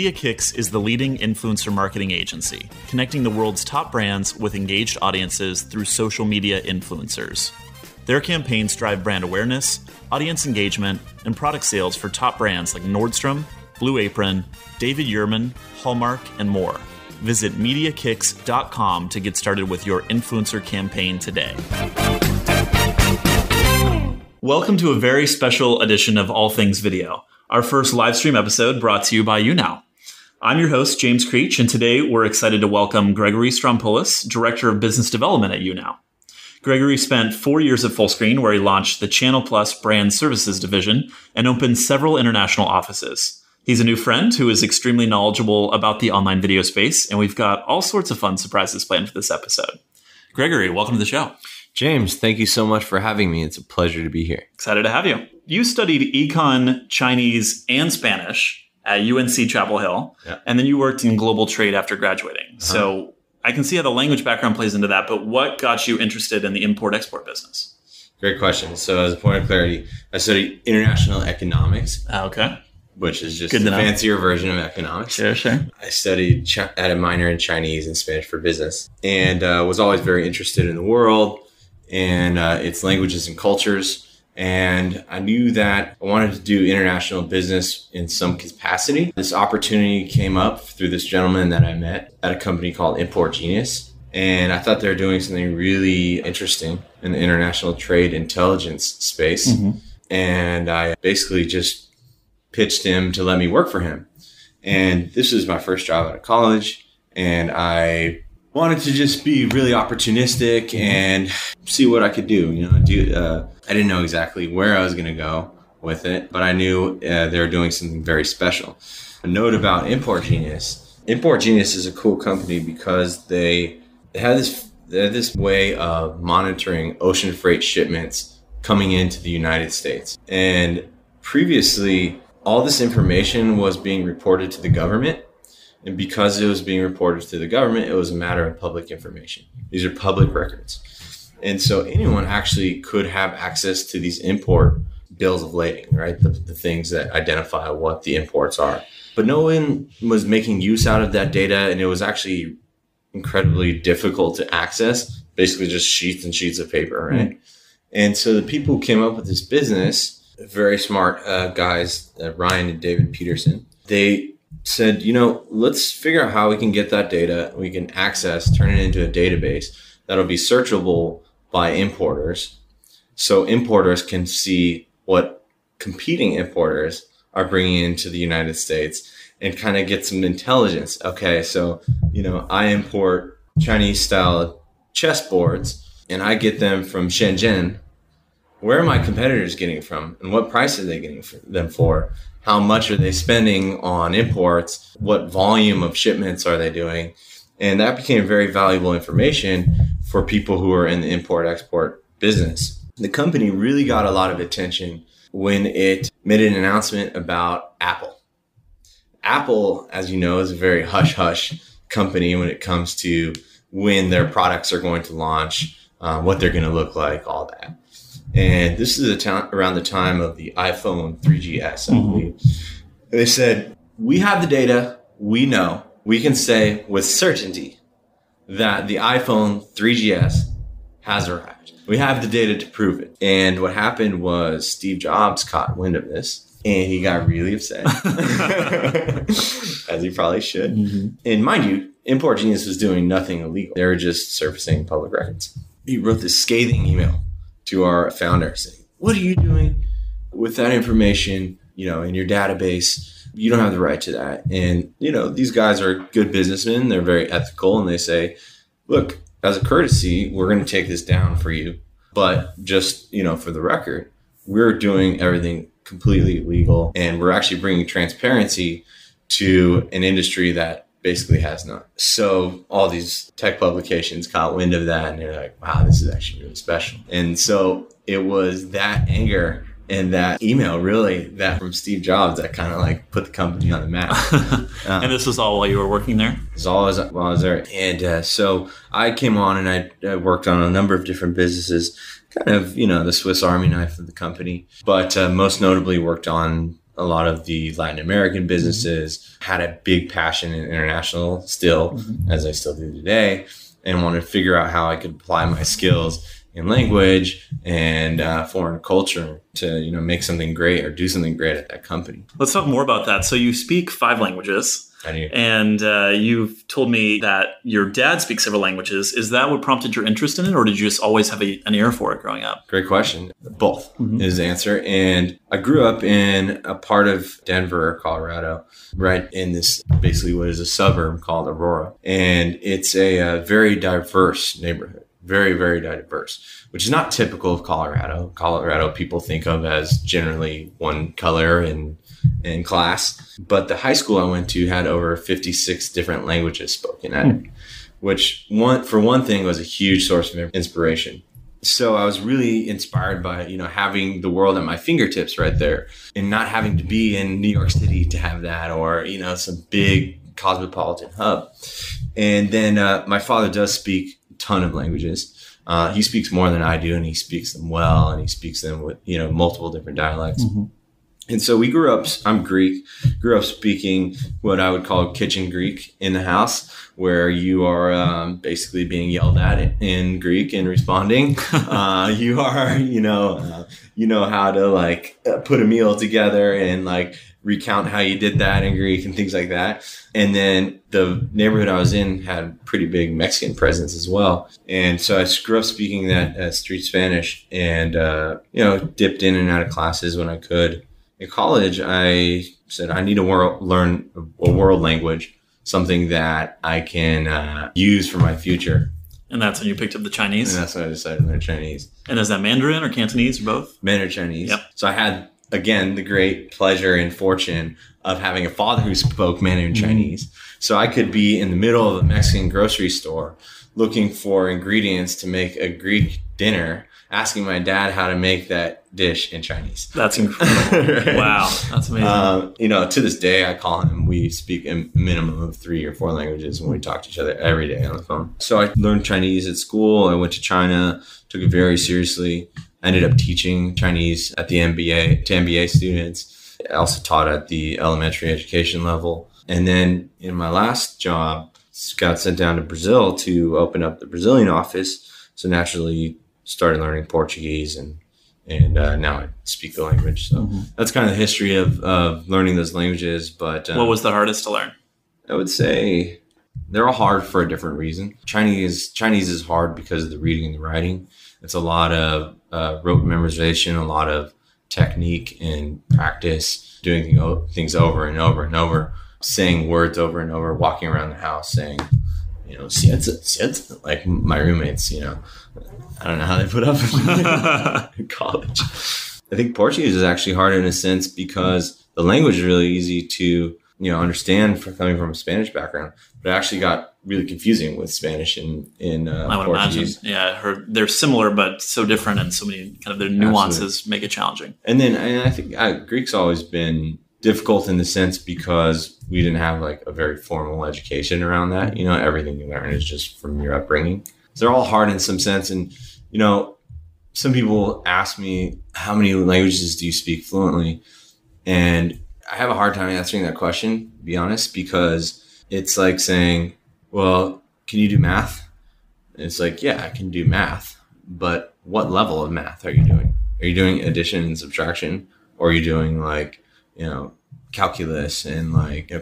MediaKicks is the leading influencer marketing agency, connecting the world's top brands with engaged audiences through social media influencers. Their campaigns drive brand awareness, audience engagement, and product sales for top brands like Nordstrom, Blue Apron, David Yurman, Hallmark, and more. Visit MediaKicks.com to get started with your influencer campaign today. Welcome to a very special edition of All Things Video, our first live stream episode brought to you by YouNow. I'm your host, James Creech, and today we're excited to welcome Gregory Strompoulos, Director of Business Development at YouNow. Gregory spent 4 years at Fullscreen, where he launched the Channel Plus Brand Services division and opened several international offices. He's a new friend who is extremely knowledgeable about the online video space, and we've got all sorts of fun surprises planned for this episode. Gregory, welcome to the show. James, thank you so much for having me. It's a pleasure to be here. Excited to have you. You studied Econ, Chinese, and Spanish at UNC Chapel Hill, and then you worked in global trade after graduating. So I can see how the language background plays into that, but what got you interested in the import-export business? Great question. So as a point of clarity, I studied international economics. Okay. Which is just a fancier version of economics. Sure. I studied at a minor in Chinese and Spanish for business, and was always very interested in the world and its languages and cultures. And I knew that I wanted to do international business in some capacity. This opportunity came up through this gentleman that I met at a company called Import Genius. And I thought they were doing something really interesting in the international trade intelligence space. Mm-hmm. And I basically just pitched him to let me work for him. And this was my first job out of college. And I wanted to just be really opportunistic and see what I could do. I didn't know exactly where I was going to go with it, but I knew they were doing something very special. A note about Import Genius. Import Genius is a cool company because they had this way of monitoring ocean freight shipments coming into the United States. And previously, all this information was being reported to the government. And because it was being reported to the government, it was a matter of public information. These are public records. And so anyone actually could have access to these import bills of lading, right? The things that identify what the imports are. But no one was making use out of that data, and it was actually incredibly difficult to access, basically just sheets and sheets of paper, right? Mm-hmm. And so the people who came up with this business, very smart guys, Ryan and David Peterson, they said, let's figure out how we can get that data, we can turn it into a database that'll be searchable by importers. So importers can see what competing importers are bringing into the United States and kind of get some intelligence. Okay, so, I import Chinese style chessboards and I get them from Shenzhen. Where are my competitors getting it from? And what price are they getting them for? How much are they spending on imports? What volume of shipments are they doing? And that became very valuable information for people who are in the import-export business. The company really got a lot of attention when it made an announcement about Apple. Apple, as you know, is a very hush-hush company when it comes to when their products are going to launch, what they're going to look like, all that. And this is around the time of the iPhone 3GS, I believe. Mm-hmm. They said, we have the data, we know, we can say with certainty that the iPhone 3GS has arrived. We have the data to prove it. And what happened was Steve Jobs caught wind of this and he got really upset, as he probably should. Mm-hmm. And mind you, Import Genius was doing nothing illegal. They were just surfacing public records. He wrote this scathing email to our founder saying, what are you doing with that information, in your database? You don't have the right to that. And, these guys are good businessmen. They're very ethical. And they say, look, as a courtesy, we're going to take this down for you. But just, for the record, we're doing everything completely legal. And we're actually bringing transparency to an industry that basically has none. So all these tech publications caught wind of that and they're like, wow, this is actually really special. And so it was that anger and that email really that from Steve Jobs that kind of put the company on the map. And this was all while you were working there? It was all while I was there. And so I came on and I worked on a number of different businesses, kind of, the Swiss Army knife of the company, but most notably worked on a lot of the Latin American businesses, had a big passion in international still, as I still do today, and wanted to figure out how I could apply my skills in language and foreign culture to, make something great or do something great at that company. Let's talk more about that. So you speak 5 languages. I do. And you've told me that your dad speaks several languages. Is that what prompted your interest in it, or did you just always have an ear for it growing up? Great question. Both is the answer. And I grew up in a part of Denver, Colorado, right in this basically what is a suburb called Aurora. And it's a very diverse neighborhood. Very, very diverse, which is not typical of Colorado. Colorado people think of as generally one color in class. But the high school I went to had over 56 different languages spoken at it, which for one thing was a huge source of inspiration. So I was really inspired by, having the world at my fingertips right there and not having to be in New York City to have that or, some big cosmopolitan hub. And then my father does speak ton of languages. He speaks more than I do, and he speaks them well, and he speaks them with, multiple different dialects. And so I'm Greek, grew up speaking what I would call kitchen Greek in the house, where you are basically being yelled at in Greek and responding. You are, how to put a meal together and recount how you did that in Greek and things like that. And then the neighborhood I was in had pretty big Mexican presence as well. And so I grew up speaking that street Spanish and, dipped in and out of classes when I could. In college, I said, I need to learn a world language, something that I can use for my future. And that's when you picked up the Chinese? And that's when I decided to learn Chinese. And is that Mandarin or Cantonese or both? Mandarin Chinese. Yep. So I had, again, the great pleasure and fortune of having a father who spoke Mandarin Chinese. So I could be in the middle of a Mexican grocery store looking for ingredients to make a Greek dinner, asking my dad how to make that dish in Chinese. That's incredible. Right? Wow. That's amazing. To this day, I call him, we speak a minimum of 3 or 4 languages when we talk to each other every day on the phone. So I learned Chinese at school. I went to China, took it very seriously. I ended up teaching Chinese at the MBA to MBA students. I also taught at the elementary education level. And then in my last job, got sent down to Brazil to open up the Brazilian office. So naturally started learning Portuguese and now I speak the language. So that's kind of the history of learning those languages. But what was the hardest to learn? I would say they're all hard for a different reason. Chinese is hard because of the reading and the writing. It's a lot of rote memorization, a lot of technique and practice, doing things over and over and over, saying words over and over, walking around the house saying, siete, like my roommates, I don't know how they put up in college. I think Portuguese is actually hard in a sense because the language is really easy to, understand for coming from a Spanish background, but it actually got really confusing with Spanish in I would Portuguese. Imagine. Yeah, I heard they're similar, but so different, and so many kind of their nuances make it challenging. And I think Greek's always been difficult in the sense because we didn't have a very formal education around that. Everything you learn is just from your upbringing. So they're all hard in some sense. And, some people ask me, how many languages do you speak fluently? And I have a hard time answering that question, to be honest, because it's like saying, well, can you do math? And it's like, yeah, I can do math, but what level of math are you doing? Are you doing addition and subtraction? Or are you doing calculus and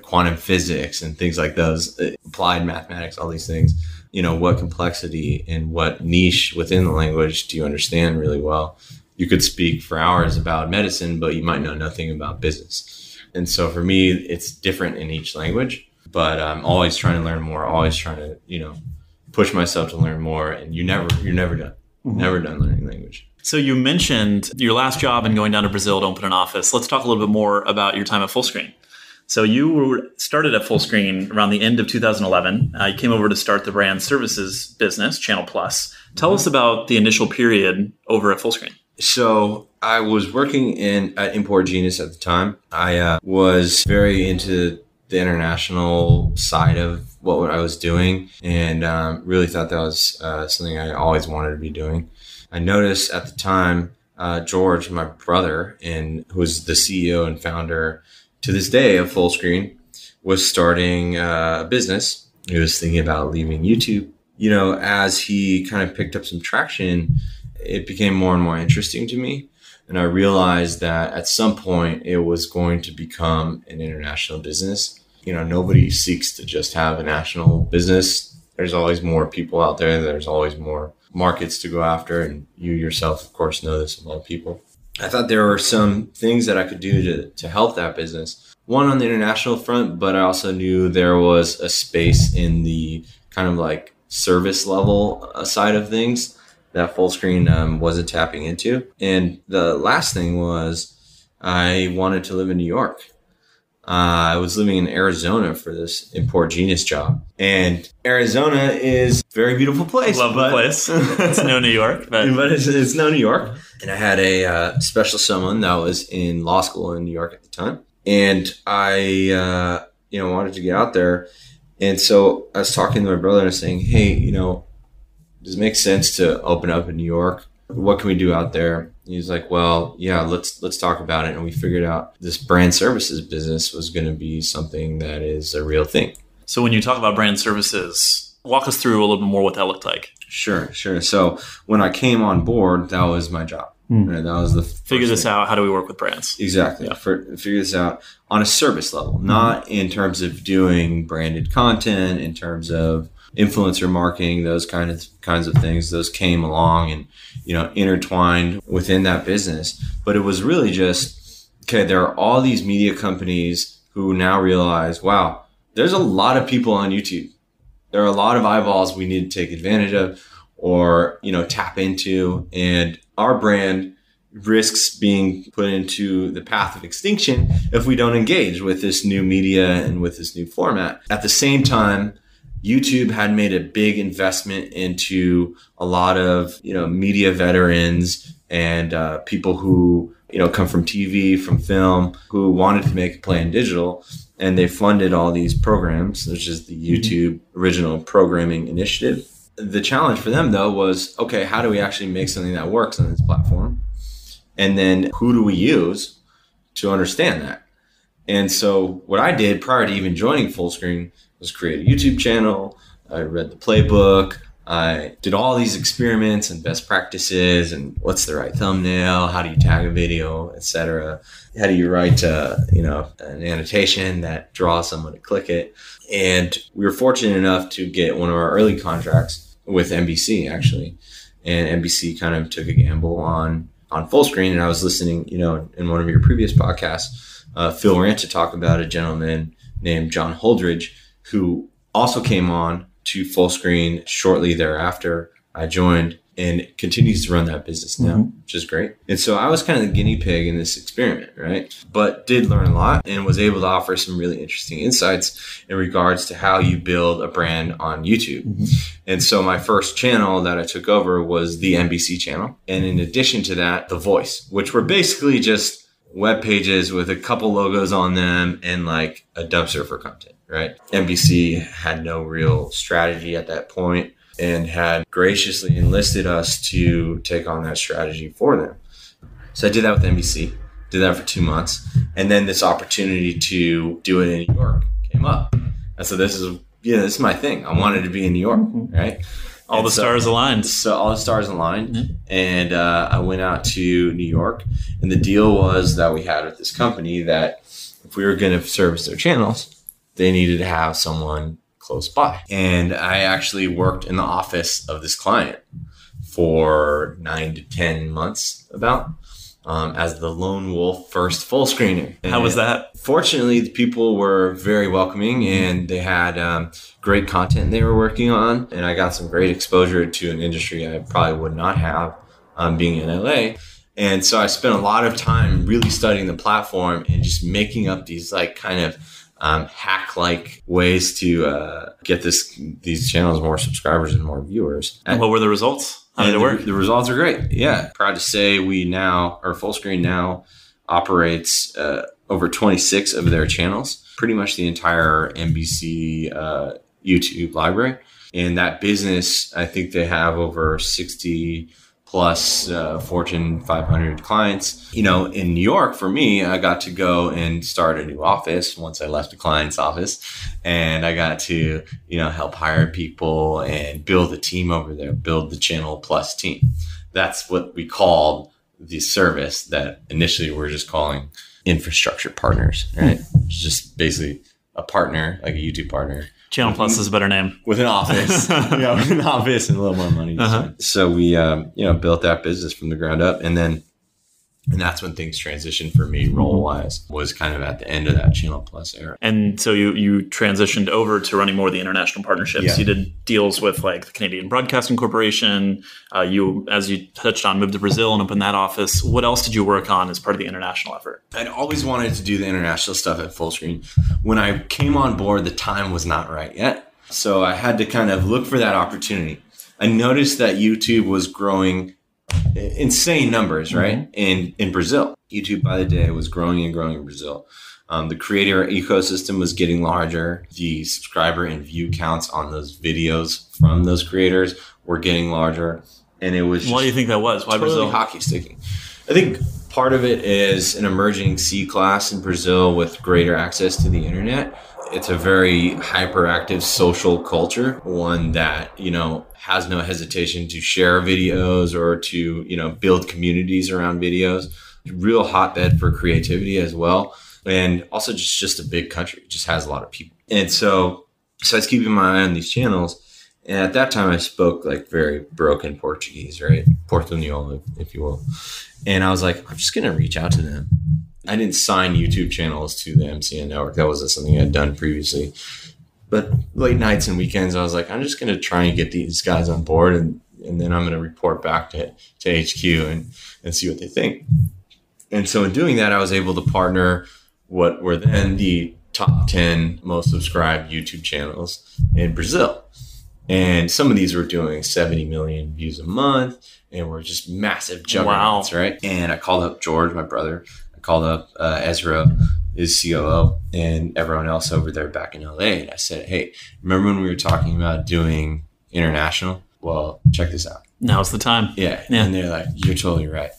quantum physics and things like those, applied mathematics, all these things? What complexity and what niche within the language do you understand really well? You could speak for hours about medicine, but you might know nothing about business. And so for me, it's different in each language, but I'm always trying to learn more, always trying to, push myself to learn more. And you're never done, never done learning language. So you mentioned your last job and going down to Brazil to open an office. Let's talk a little bit more about your time at Fullscreen. So you started at Fullscreen around the end of 2011. You came over to start the brand services business, Channel Plus. Tell us about the initial period over at Fullscreen. So I was working at Import Genius at the time. I was very into the international side of what I was doing and really thought that was something I always wanted to be doing. I noticed at the time George, my brother, and who was the CEO and founder to this day of Fullscreen, was starting a business. He was thinking about leaving YouTube. As he kind of picked up some traction, it became more and more interesting to me. And I realized that at some point it was going to become an international business. Nobody seeks to just have a national business. There's always more people out there. There's always more markets to go after. And you yourself, of course, know this about people. I thought there were some things that I could do to help that business. One on the international front, but I also knew there was a space in the kind of like service level side of things that Fullscreen wasn't tapping into. And the last thing was I wanted to live in New York. I was living in Arizona for this Import Genius job. And Arizona is a very beautiful place. Lovely place. It's no New York. But it's no New York. And I had a special someone that was in law school in New York at the time. And I, wanted to get out there. And so I was talking to my brother and I was saying, hey, does it make sense to open up in New York? What can we do out there? He's like, well, yeah, let's talk about it. And we figured out this brand services business was going to be something that is a real thing. So when you talk about brand services, walk us through a little bit more what that looked like. Sure. So when I came on board, that was my job. Right? That was the figure this out. How do we work with brands? Exactly. Yeah. Figure this out on a service level, not in terms of doing branded content, in terms of influencer marketing, those kinds of things. Those came along and intertwined within that business. But it was really just, okay, there are all these media companies who now realize, wow, there's a lot of people on YouTube. There are a lot of eyeballs we need to take advantage of or tap into, and our brand risks being put into the path of extinction if we don't engage with this new media and with this new format. At the same time, YouTube had made a big investment into a lot of, media veterans and people who, come from TV, from film, who wanted to make a play in digital. And they funded all these programs, which is the YouTube Original Programming Initiative. The challenge for them, though, was, okay, how do we actually make something that works on this platform? And then who do we use to understand that? And so what I did prior to even joining Fullscreen was create a YouTube channel. I read the playbook. I did all these experiments and best practices and what's the right thumbnail, how do you tag a video, etc. How do you write, an annotation that draws someone to click it? And we were fortunate enough to get one of our early contracts with NBC, actually. And NBC kind of took a gamble on Fullscreen. And I was listening, in one of your previous podcasts, Phil Ranta talk about a gentleman named John Holdridge, who also came on to Fullscreen shortly thereafter I joined, and continues to run that business now, which is great. And so I was kind of the guinea pig in this experiment, right? But did learn a lot and was able to offer some really interesting insights in regards to how you build a brand on YouTube. And so my first channel that I took over was the NBC channel. And in addition to that, The Voice, which were basically just web pages with a couple logos on them and like a dumpster for content, right? NBC had no real strategy at that point and had graciously enlisted us to take on that strategy for them. So I did that with NBC, did that for 2 months. And then this opportunity to do it in New York came up. And so this is my thing. I wanted to be in New York, right? All the stars aligned. So all the stars aligned. And I went out to New York. And the deal was that we had with this company that if we were going to service their channels, they needed to have someone close by. And I actually worked in the office of this client for 9 to 10 months about as the lone wolf first Fullscreener. How was that? Fortunately, the people were very welcoming and they had great content they were working on. And I got some great exposure to an industry I probably would not have being in LA. And so I spent a lot of time really studying the platform and just making up these like kind of hack-like ways to get these channels more subscribers and more viewers. And what were the results? How did it work? The results are great. Yeah. Proud to say Fullscreen now operates over 26 of their channels, pretty much the entire NBC YouTube library. And that business, I think they have over 60 plus Fortune 500 clients. You know, in New York, for me, I got to go and start a new office once I left the client's office. And I got to, you know, help hire people and build a team over there, build the Channel Plus team. That's what we called the service that initially we're just calling infrastructure partners, right? It's just basically a partner, like a YouTube partner. Channel Plus is a better name. With an office, with an office and a little more money. So we, built that business from the ground up. And that's when things transitioned for me role-wise, was kind of at the end of that Channel Plus era. And so you transitioned over to running more of the international partnerships. Yeah. You did deals with like the Canadian Broadcasting Corporation. You, as you touched on, moved to Brazil and opened that office. What else did you work on as part of the international effort? I'd always wanted to do the international stuff at Fullscreen. When I came on board, the time was not right yet. So I had to kind of look for that opportunity. I noticed that YouTube was growing insane numbers, right? In Brazil, YouTube by the day was growing and growing in Brazil. The creator ecosystem was getting larger. The subscriber and view counts on those videos from those creators were getting larger. And it was why do you think that was? Why totally Brazil? Hockey sticking. I think part of it is an emerging C class in Brazil with greater access to the internet. It's a very hyperactive social culture, one that, you know, has no hesitation to share videos or to, you know, build communities around videos. Real hotbed for creativity as well. And also just a big country. It just has a lot of people. And so I was keeping my eye on these channels. And at that time I spoke like very broken Portuguese, right? Portunhol, if you will. And I was like, I'm just going to reach out to them. I didn't sign YouTube channels to the MCN network. That wasn't something I'd done previously. But late nights and weekends, I was like, I'm just going to try and get these guys on board. And then I'm going to report back to HQ and see what they think. And so in doing that, I was able to partner what were then the top 10 most subscribed YouTube channels in Brazil. And some of these were doing 70 million views a month and were just massive juggernauts, right? And I called up George, my brother. I called up Ezra, his COO, and everyone else over there back in LA. And I said, hey, remember when we were talking about doing international? Well, check this out. Now's the time. Yeah. And they're like, you're totally right.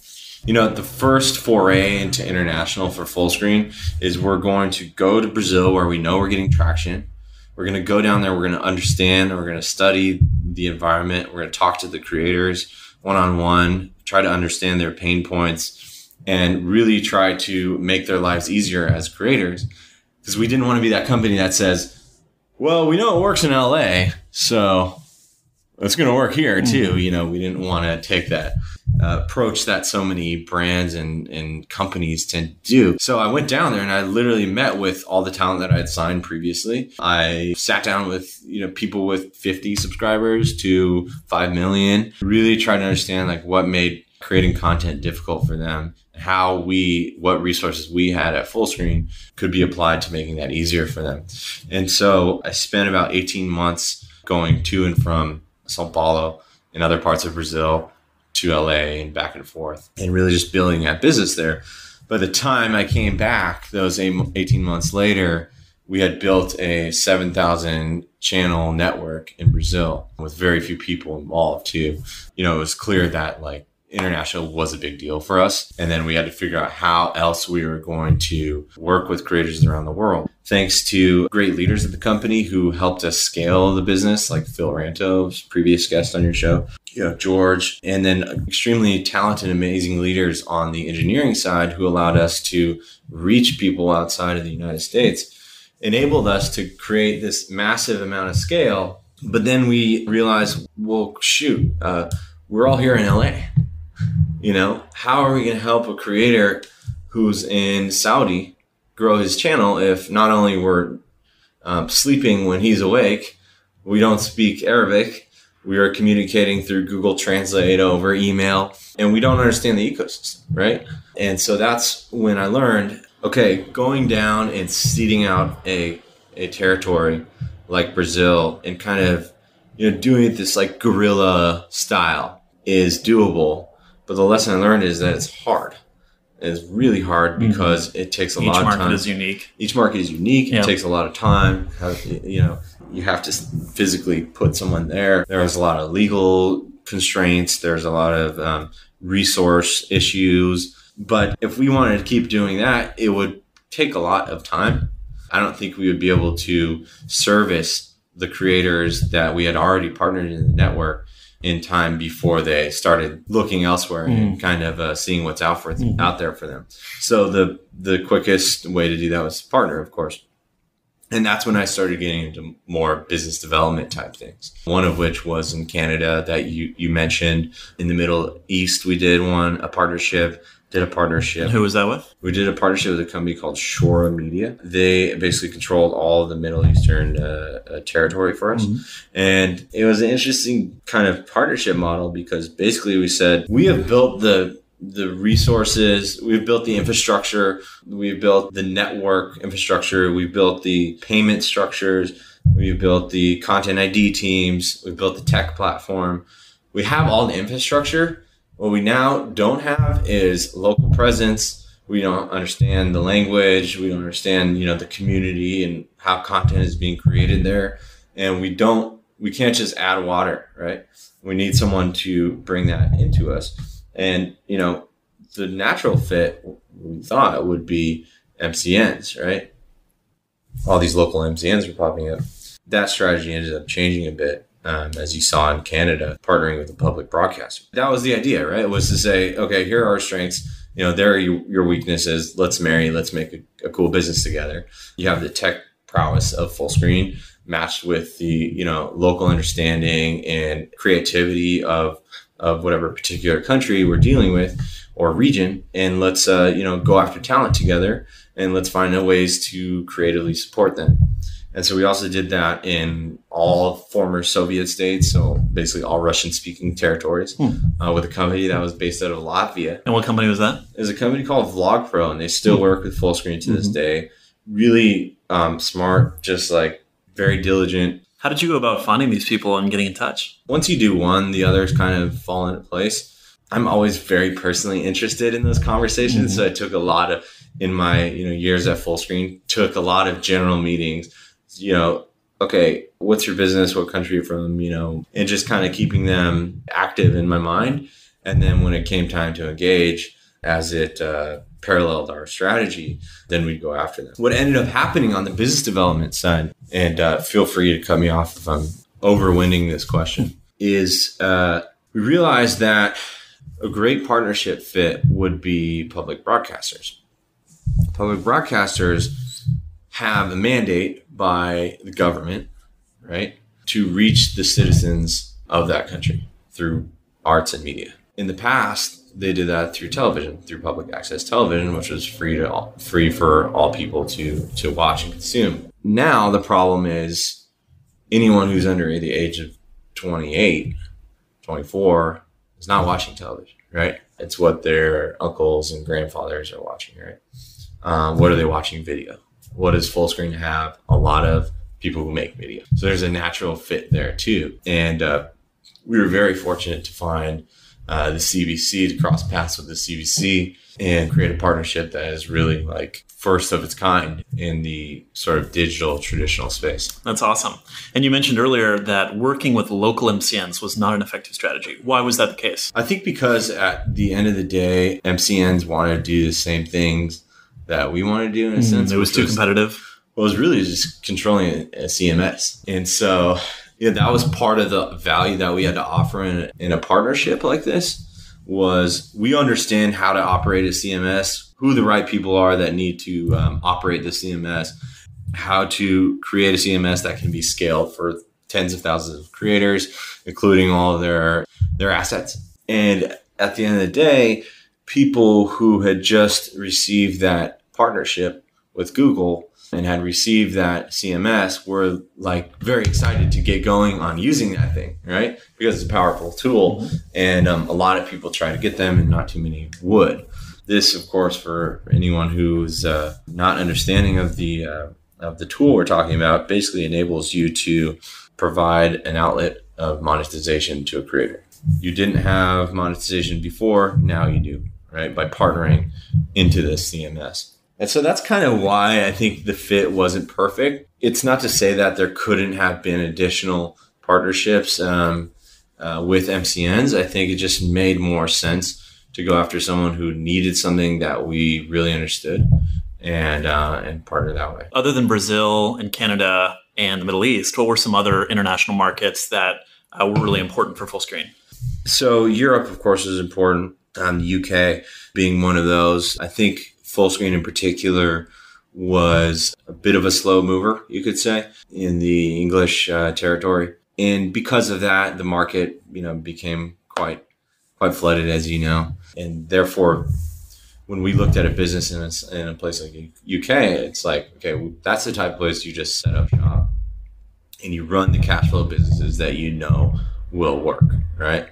You know, the first foray into international for Fullscreen is we're going to go to Brazil where we know we're getting traction. We're going to go down there. We're going to understand. We're going to study the environment. We're going to talk to the creators one-on-one, try to understand their pain points, and really try to make their lives easier as creators. Because we didn't want to be that company that says, well, we know it works in LA, so it's going to work here too. You know, we didn't want to take that approach that so many brands and companies tend to do. So I went down there and I literally met with all the talent that I had signed previously. I sat down with, you know, people with 50 subscribers to 5 million, really tried to understand like what made creating content difficult for them, what resources we had at Fullscreen could be applied to making that easier for them. And so I spent about 18 months going to and from São Paulo and other parts of Brazil to LA and back and forth, and really just building that business there. By the time I came back, those 18 months later, we had built a 7,000 channel network in Brazil with very few people involved too. You know, it was clear that like international was a big deal for us. And then we had to figure out how else we were going to work with creators around the world. Thanks to great leaders at the company who helped us scale the business, like Phil Ranto, previous guest on your show, you know, George, and then extremely talented, amazing leaders on the engineering side who allowed us to reach people outside of the United States, enabled us to create this massive amount of scale. But then we realized, well, shoot, we're all here in LA. You know, how are we going to help a creator who's in Saudi grow his channel if not only we're sleeping when he's awake, we don't speak Arabic, we are communicating through Google Translate over email, and we don't understand the ecosystem, right? And so that's when I learned, okay, going down and seeding out a territory like Brazil and kind of, you know, doing it this like guerrilla style is doable. But the lesson I learned is that it's hard. It's really hard because it takes a lot of time. Each market is unique. Each market is unique. Yeah. It takes a lot of time. You know, you have to physically put someone there. There's a lot of legal constraints. There's a lot of resource issues. But if we wanted to keep doing that, it would take a lot of time. I don't think we would be able to service the creators that we had already partnered in the network in time before they started looking elsewhere and kind of seeing what's out there for them. So the quickest way to do that was to partner, of course. And that's when I started getting into more business development type things. One of which was in Canada that you mentioned. In the Middle East, we did a partnership. Who was that with? We did a partnership with a company called Shora Media. They basically controlled all of the Middle Eastern territory for us. And it was an interesting kind of partnership model because basically we said, we have built the resources, we've built the infrastructure, we've built the network infrastructure, we've built the payment structures, we've built the content ID teams, we've built the tech platform. We have all the infrastructure. What we now don't have is local presence. We don't understand the language. We don't understand, the community and how content is being created there. And we can't just add water, right? We need someone to bring that into us. And, the natural fit we thought would be MCNs, right? All these local MCNs were popping up. That strategy ended up changing a bit. As you saw in Canada, partnering with a public broadcaster. That was the idea, right? It was to say, okay, here are our strengths. There are your weaknesses. Let's make a cool business together. You have the tech prowess of Fullscreen matched with the, local understanding and creativity of whatever particular country we're dealing with or region. And let's, go after talent together and let's find ways to creatively support them. And so we also did that in all former Soviet states, so basically all Russian-speaking territories, with a company that was based out of Latvia. And what company was that? It was a company called VlogPro, and they still work with Fullscreen to this day. Really smart, just like very diligent. How did you go about finding these people and getting in touch? Once you do one, the others kind of fall into place. I'm always very personally interested in those conversations, so I took a lot of, in my years at Fullscreen, took a lot of general meetings. Okay, what's your business? What country you're from? And just kind of keeping them active in my mind. And then when it came time to engage, as it paralleled our strategy, then we'd go after them. What ended up happening on the business development side, and feel free to cut me off if I'm overwinding this question, is we realized that a great partnership fit would be public broadcasters. Public broadcasters have a mandate by the government, right, to reach the citizens of that country through arts and media. In the past, they did that through television, through public access television, which was free for all people to watch and consume. Now the problem is anyone who's under the age of 28, 24 is not watching television, right? It's what their uncles and grandfathers are watching, right? What are they watching? Video. What does Fullscreen have? A lot of people who make video. So there's a natural fit there too. And we were very fortunate to find the CBC, to cross paths with the CBC and create a partnership that is really like first of its kind in the sort of digital traditional space. That's awesome. And you mentioned earlier that working with local MCNs was not an effective strategy. Why was that the case? I think because at the end of the day, MCNs want to do the same things that we want to do in a sense. It was too competitive. Well, it was really just controlling a CMS. And so that was part of the value that we had to offer in a partnership like this, was we understand how to operate a CMS, who the right people are that need to operate the CMS, how to create a CMS that can be scaled for tens of thousands of creators, including all of their assets. And at the end of the day, people who had just received that partnership with Google and had received that CMS were like very excited to get going on using that thing, right? Because it's a powerful tool, and a lot of people try to get them and not too many would. This, of course, for anyone who's not understanding of the tool we're talking about, basically enables you to provide an outlet of monetization to a creator. You didn't have monetization before, now you do, right? By partnering into this CMS. And so that's kind of why I think the fit wasn't perfect. It's not to say that there couldn't have been additional partnerships. with MCNs, I think it just made more sense to go after someone who needed something that we really understood and partner that way. Other than Brazil and Canada and the Middle East, what were some other international markets that were really important for Fullscreen? So Europe, of course, is important. The UK being one of those. I think Fullscreen in particular was a bit of a slow mover, you could say, in the English territory. And because of that, the market, became quite flooded, as you know. And therefore, when we looked at a business in a place like UK, it's like, okay, that's the type of place you just set up shop and you run the cash flow businesses that will work, right?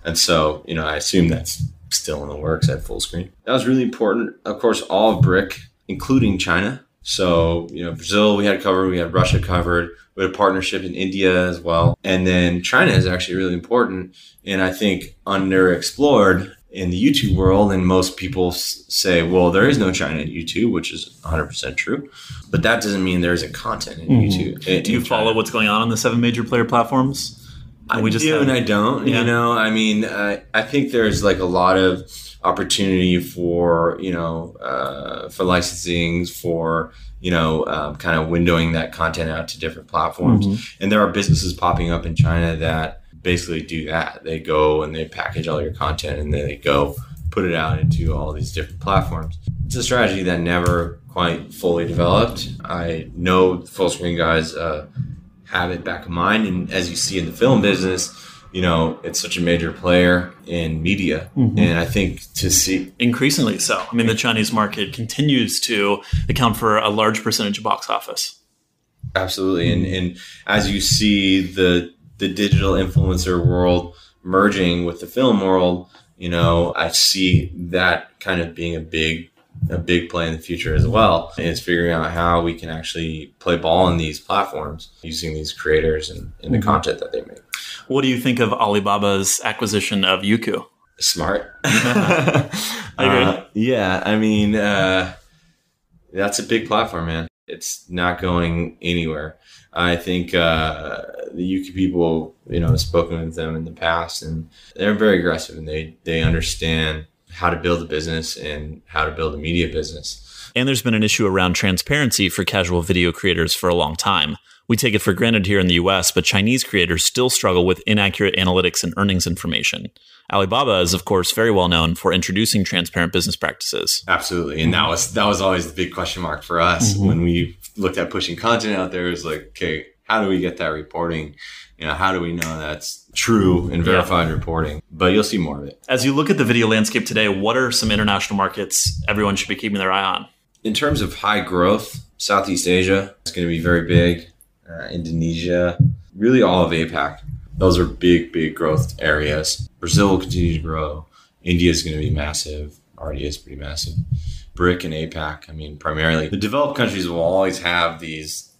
And so, I assume that's still in the works at Fullscreen. That was really important. Of course, all of BRIC, including China. So, Brazil we had covered, we had Russia covered, we had a partnership in India as well. And then China is actually really important and I think underexplored in the YouTube world. And most people say, well, there is no China in YouTube, which is 100% true. But that doesn't mean there isn't content in YouTube. Do you follow what's going on the 7 major player platforms? I do and I don't. Yeah. I think there's like a lot of opportunity for for licensing, for kind of windowing that content out to different platforms. And there are businesses popping up in China that basically do that. They go and they package all your content and then they go put it out into all these different platforms. It's a strategy that never quite fully developed. I know the Fullscreen guys have it back in mind, and as you see in the film business, it's such a major player in media. And I think to see increasingly so. I mean, the Chinese market continues to account for a large percentage of box office. Absolutely. And as you see the digital influencer world merging with the film world, I see that kind of being a big play in the future as well, is figuring out how we can actually play ball in these platforms using these creators and the content that they make. What do you think of Alibaba's acquisition of Youku? Smart. I agree. That's a big platform, man. It's not going anywhere. I think the Youku people, I've spoken with them in the past, and they're very aggressive, and they understand how to build a business and how to build a media business. And there's been an issue around transparency for casual video creators for a long time. We take it for granted here in the US, but Chinese creators still struggle with inaccurate analytics and earnings information. Alibaba is, of course, very well known for introducing transparent business practices. Absolutely. And that was always the big question mark for us when we looked at pushing content out there. It was like, okay, how do we get that reporting? How do we know that's true and verified reporting? But you'll see more of it. As you look at the video landscape today, what are some international markets everyone should be keeping their eye on? In terms of high growth, Southeast Asia is going to be very big. Indonesia, really all of APAC. Those are big growth areas. Brazil will continue to grow. India is going to be massive. Already is pretty massive. BRIC and APAC. Primarily the developed countries will always have these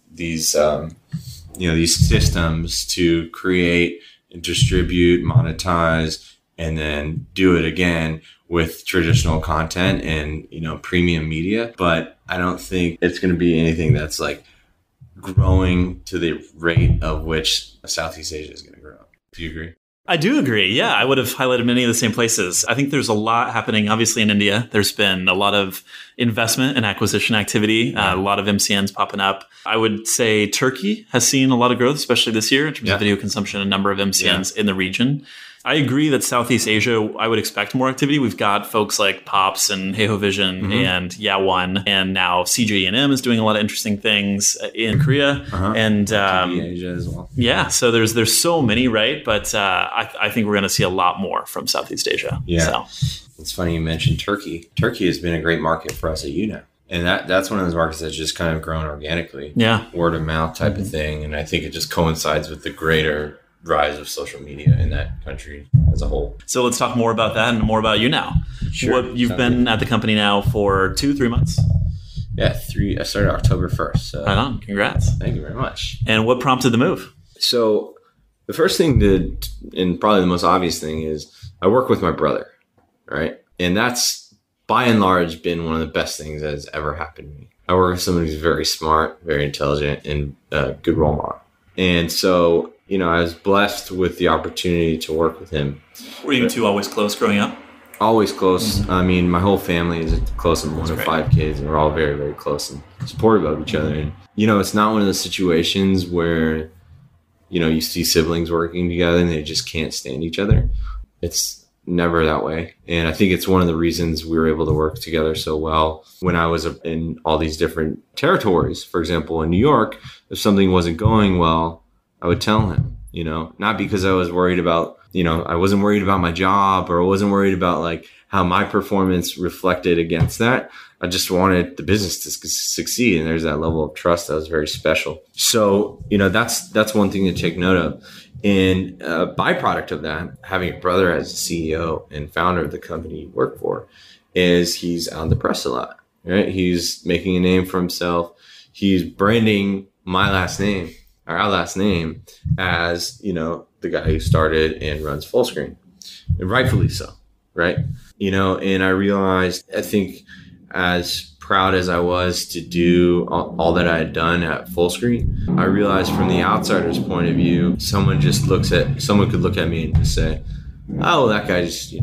systems to create and distribute, monetize, and then do it again with traditional content and premium media. But I don't think it's going to be anything that's like growing to the rate of which Southeast Asia is going to grow. Do you agree? I do agree. Yeah, I would have highlighted many of the same places. I think there's a lot happening, obviously, in India. There's been a lot of investment and acquisition activity, a lot of MCNs popping up. I would say Turkey has seen a lot of growth, especially this year in terms of video consumption, a number of MCNs in the region. I agree that Southeast Asia, I would expect more activity. We've got folks like Pops and Heiho Vision and Yawan, and now CJ&M is doing a lot of interesting things in Korea and Asia as well. Yeah, so there's so many, right? But I think we're going to see a lot more from Southeast Asia. Yeah, so. It's funny you mentioned Turkey. Turkey has been a great market for us at UNO. And that's one of those markets that's just kind of grown organically. Yeah, word of mouth type of thing. And I think it just coincides with the greater rise of social media in that country as a whole. So let's talk more about that and more about you now. Sure. You've been at the company now for 2-3 months. Yeah, I started October 1st. So. Right on. Congrats. Thank you very much. And what prompted the move? So the first thing and probably the most obvious thing is I work with my brother, right? And that's by and large been one of the best things that has ever happened to me. I work with someone who's very smart, very intelligent, and a good role model. And so I was blessed with the opportunity to work with him. Were you two always close growing up? Always close. Mm-hmm. I mean, my whole family is close. I'm one of 5 kids, and we're all very, very close and supportive of each other. And, it's not one of those situations where, you see siblings working together and they just can't stand each other. It's never that way. And I think it's one of the reasons we were able to work together so well when I was in all these different territories. For example, in New York, if something wasn't going well, I would tell him, not because I was worried about, I wasn't worried about my job, or I wasn't worried about like how my performance reflected against that. I just wanted the business to succeed. And there's that level of trust that was very special. So, that's one thing to take note of. And a byproduct of that, having a brother as the CEO and founder of the company you work for, is he's out in the press a lot, right? He's making a name for himself. He's branding my last name, or our last name, as, the guy who started and runs Fullscreen, and rightfully so, right? And I realized, I think, as proud as I was to do all that I had done at Fullscreen, I realized from the outsider's point of view, someone could look at me and just say, oh, that guy just,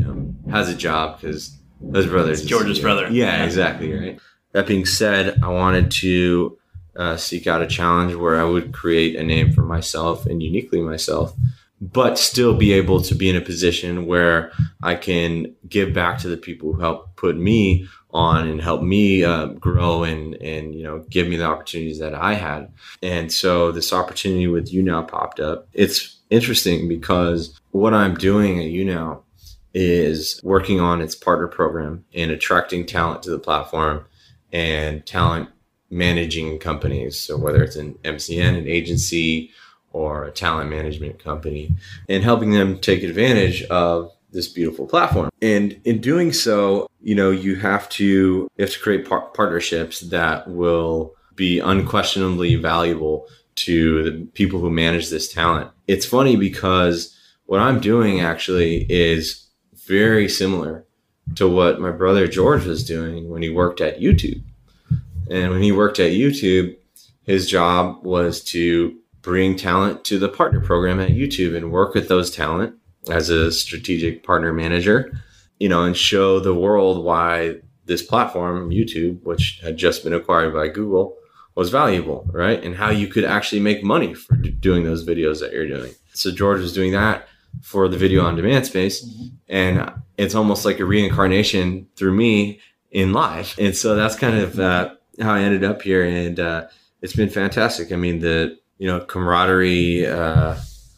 has a job because his brother's George's brother. Yeah, exactly, right? That being said, I wanted to seek out a challenge where I would create a name for myself and uniquely myself, but still be able to be in a position where I can give back to the people who helped put me on and help me grow and give me the opportunities that I had. And so this opportunity with YouNow popped up. It's interesting because what I'm doing at YouNow is working on its partner program and attracting talent to the platform and talent managing companies. So whether it's an MCN, an agency, or a talent management company, and helping them take advantage of this beautiful platform. And in doing so, you have to create partnerships that will be unquestionably valuable to the people who manage this talent. It's funny because what I'm doing actually is very similar to what my brother George was doing when he worked at YouTube. And when he worked at YouTube, his job was to bring talent to the partner program at YouTube and work with those talent as a strategic partner manager, and show the world why this platform, YouTube, which had just been acquired by Google, was valuable, right? And how you could actually make money for doing those videos that you're doing. So George was doing that for the video on demand space. Mm-hmm. And it's almost like a reincarnation through me in life. And so that's kind of how I ended up here. And it's been fantastic. I mean, the camaraderie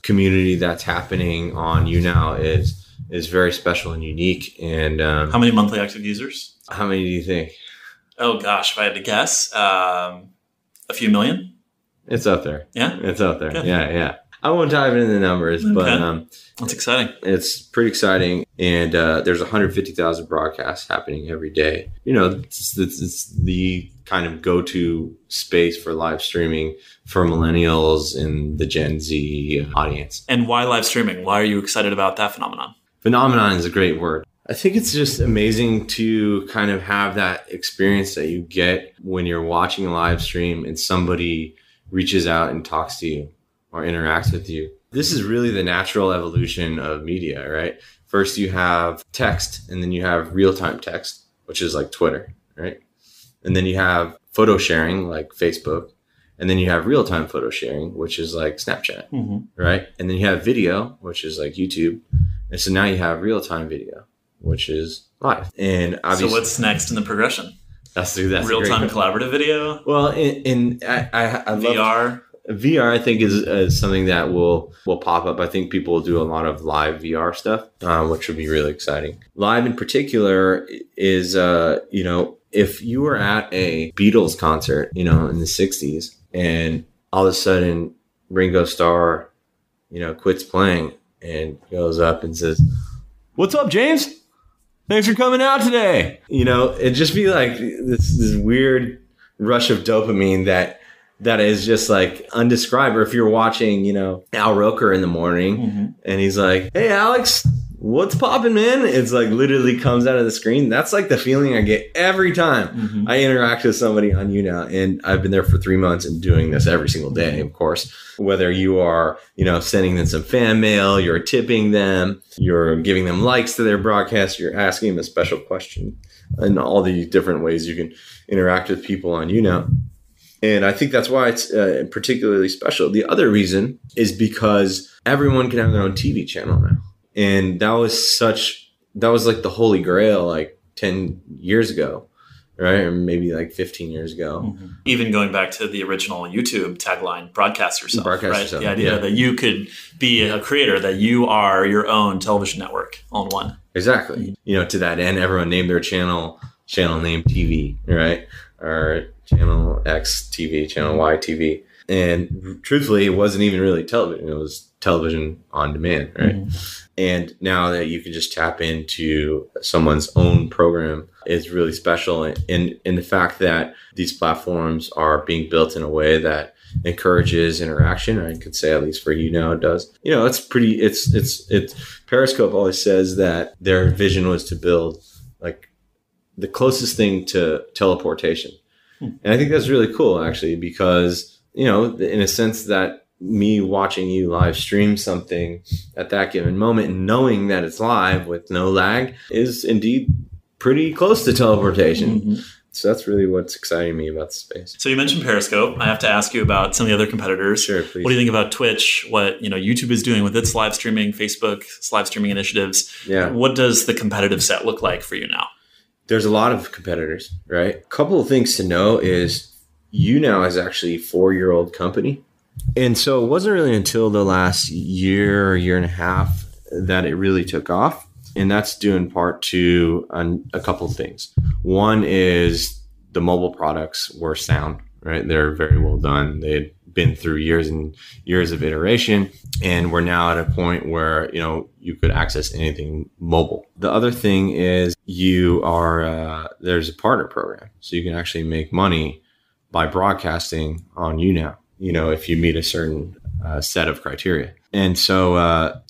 community that's happening on YouNow is very special and unique. And how many monthly active users? How many do you think? Oh gosh, if I had to guess, a few million. It's up there. Yeah, it's up there. Good. Yeah. I won't dive into the numbers, okay. But that's exciting. It's pretty exciting, and there's 150,000 broadcasts happening every day. It's the kind of go-to space for live streaming for millennials and the Gen Z audience. And why live streaming? Why are you excited about that phenomenon? Phenomenon is a great word. I think it's just amazing to kind of have that experience that you get when you're watching a live stream and somebody reaches out and talks to you or interacts with you. This is really the natural evolution of media, right? First you have text, and then you have real-time text, which is like Twitter, right? And then you have photo sharing like Facebook, and then you have real-time photo sharing, which is like Snapchat, mm-hmm. right? And then you have video, which is like YouTube. And so now you have real-time video, which is live. And obviously, so what's next in the progression? That's real-time collaborative video. Well, I VR. VR, I think, is something that will pop up. I think people will do a lot of live VR stuff, which would be really exciting. Live in particular is, if you were at a Beatles concert, in the 60s, and all of a sudden Ringo Starr, quits playing and goes up and says, "What's up, James? Thanks for coming out today." It'd just be like this weird rush of dopamine that is just like undescribed. Or if you're watching, Al Roker in the morning, mm-hmm. and he's like, "Hey, Alex, what's poppin', man? It's like literally comes out of the screen. That's like the feeling I get every time I interact with somebody on YouNow. And I've been there for 3 months and doing this every single day, of course. Whether you are, sending them some fan mail, you're tipping them, you're giving them likes to their broadcast, you're asking them a special question, and all the different ways you can interact with people on YouNow. And I think that's why it's particularly special. The other reason is because everyone can have their own TV channel now. And that was like the holy grail like 10 years ago, right? Or maybe like 15 years ago. Even going back to the original YouTube tagline, broadcast yourself, right? Yourself. The idea that you could be a creator, that you are your own television network all in one. Exactly. To that end, everyone named their channel name TV, right? Or channel X TV, channel Y TV. And truthfully, it wasn't even really television. It was television on demand, right? And now that you can just tap into someone's own program is really special. And the fact that these platforms are being built in a way that encourages interaction, I could say at least for YouNow it does. It's Periscope always says that their vision was to build like the closest thing to teleportation. And I think that's really cool, actually, because, in a sense that me watching you live stream something at that given moment and knowing that it's live with no lag is indeed pretty close to teleportation. So that's really what's exciting me about the space. So you mentioned Periscope. I have to ask you about some of the other competitors. Sure, please. What do you think about Twitch? What YouTube is doing with its live streaming, Facebook's live streaming initiatives? Yeah. What does the competitive set look like for you now? There's a lot of competitors, right? A couple of things to know is YouNow is actually a 4-year-old company. And so it wasn't really until the last year and a half that it really took off. And that's due in part to a couple of things. One is the mobile products were sound, right? They're very well done. They'd been through years and years of iteration. And we're now at a point where, you could access anything mobile. The other thing is there's a partner program. So you can actually make money by broadcasting on YouNow, if you meet a certain set of criteria. And so,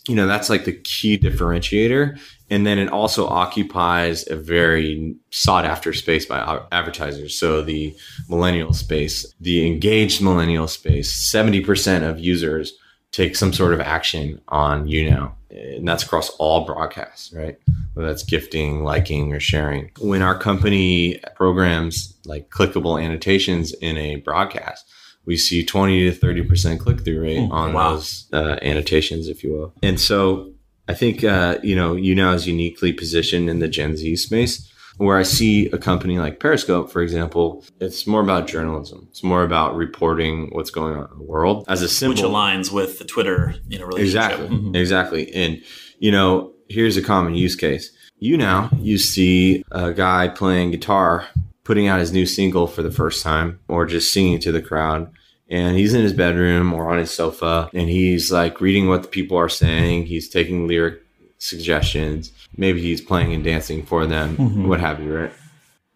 that's like the key differentiator. And then it also occupies a very sought after space by advertisers. So the millennial space, the engaged millennial space, 70% of users take some sort of action on YouNow. And that's across all broadcasts, right? Whether that's gifting, liking, or sharing. When our company programs like clickable annotations in a broadcast, we see 20 to 30% click-through rate on those annotations, if you will. And so I think, YouNow is uniquely positioned in the Gen Z space, where I see a company like Periscope, for example, it's more about journalism. It's more about reporting what's going on in the world as a symbol. Which aligns with the Twitter, relationship. Exactly. And, here's a common use case. You see a guy playing guitar, putting out his new single for the first time, or just singing to the crowd. And he's in his bedroom or on his sofa, and he's like reading what the people are saying. He's taking lyric suggestions. Maybe he's playing and dancing for them, what have you, right?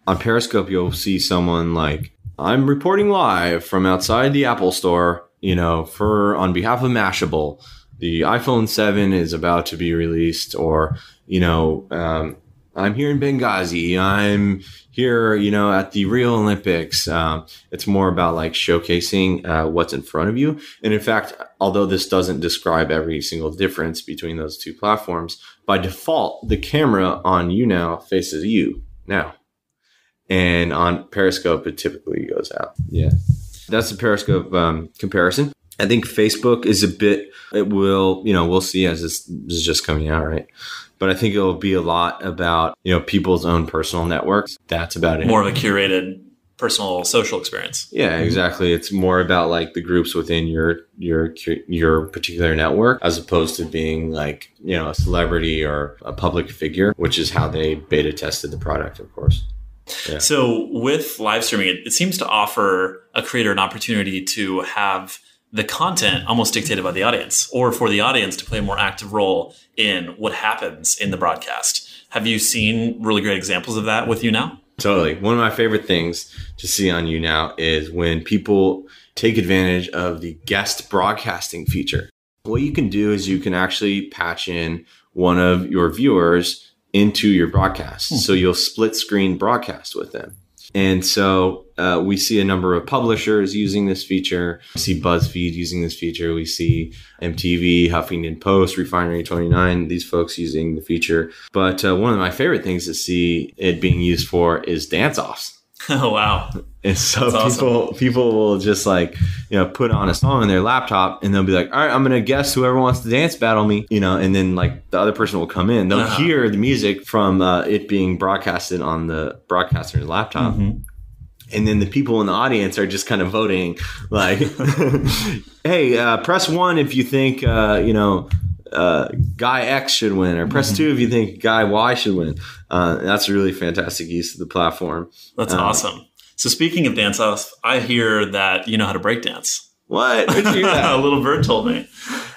On Periscope, you'll see someone like, I'm reporting live from outside the Apple store, on behalf of Mashable. The iPhone 7 is about to be released, or, I'm here in Benghazi. I'm here, at the Rio Olympics. It's more about like showcasing what's in front of you. And in fact, although this doesn't describe every single difference between those two platforms, by default, the camera on YouNow faces you now. And on Periscope, it typically goes out. Yeah. That's the Periscope comparison. I think Facebook is we'll see as this is just coming out, right? But I think it'll be a lot about, people's own personal networks. That's about it. More of a curated personal social experience. Yeah, exactly. It's more about like the groups within your particular network, as opposed to being like, a celebrity or a public figure, which is how they beta tested the product, of course. Yeah. So with live streaming, it seems to offer a creator an opportunity to have the content almost dictated by the audience, or for the audience to play a more active role in what happens in the broadcast. Have you seen really great examples of that with YouNow? Totally. One of my favorite things to see on YouNow is when people take advantage of the guest broadcasting feature. What you can do is you can actually patch in one of your viewers into your broadcast. So you'll split screen broadcast with them. And so we see a number of publishers using this feature. We see BuzzFeed using this feature. We see MTV, Huffington Post, Refinery29, these folks using the feature. But one of my favorite things to see it being used for is dance-offs. Oh, wow. And so people will just like, put on a song on their laptop and they'll be like, all right, I'm going to guess whoever wants to dance battle me, and then like the other person will come in. They'll hear the music from it being broadcasted on the broadcaster's laptop. Mm-hmm. And then the people in the audience are just kind of voting like, hey, press 1 if you think, guy X should win, or press 2 if you think guy Y should win. That's a really fantastic use of the platform. That's awesome. So speaking of dance-offs, I hear that you know how to break dance. What? Where'd you hear that? A little bird told me.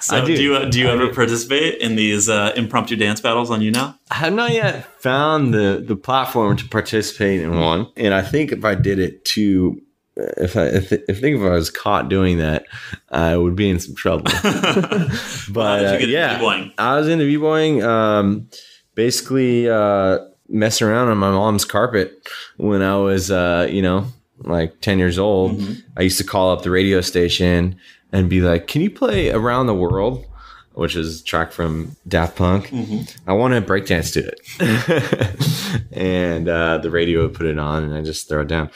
So I do. Do you ever participate in these impromptu dance battles on YouNow? I have not yet found the platform to participate in one. And I think if I did it too, if I was caught doing that, I would be in some trouble. But how did you get into b-boying? I was into b-boying, basically messing around on my mom's carpet when I was, like 10 years old. Mm-hmm. I used to call up the radio station and be like, can you play Around the World, which is a track from Daft Punk? Mm-hmm. I want to breakdance to it. And the radio would put it on and I just throw it down.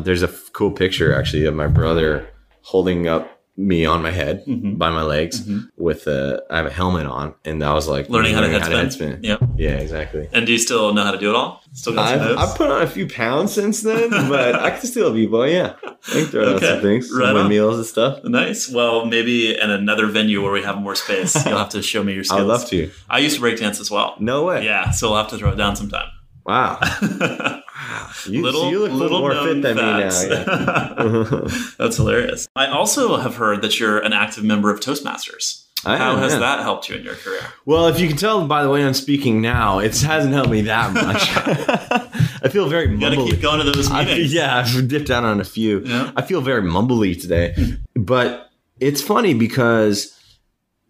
There's a cool picture actually of my brother holding up me on my head by my legs with I have a helmet on, and I was like learning how to head spin. Yep. Yeah, exactly. And do you still know how to do it all? Still got some moves? I've put on a few pounds since then, but I can still b-boy. Yeah, I can throw out some things, some windmills and stuff. Nice. Well, maybe in another venue where we have more space, you'll have to show me your skills. I'd love to. I used to break dance as well. No way. Yeah, so we'll have to throw it down sometime. Wow. You look a little more fit than me now. Yeah. That's hilarious. I also have heard that you're an active member of Toastmasters. How has that helped you in your career? Well, if you can tell by the way I'm speaking now, it hasn't helped me that much. I feel very mumbly. You got to keep going to those meetings. I've dipped down on a few. Yeah. I feel very mumbly today. But it's funny because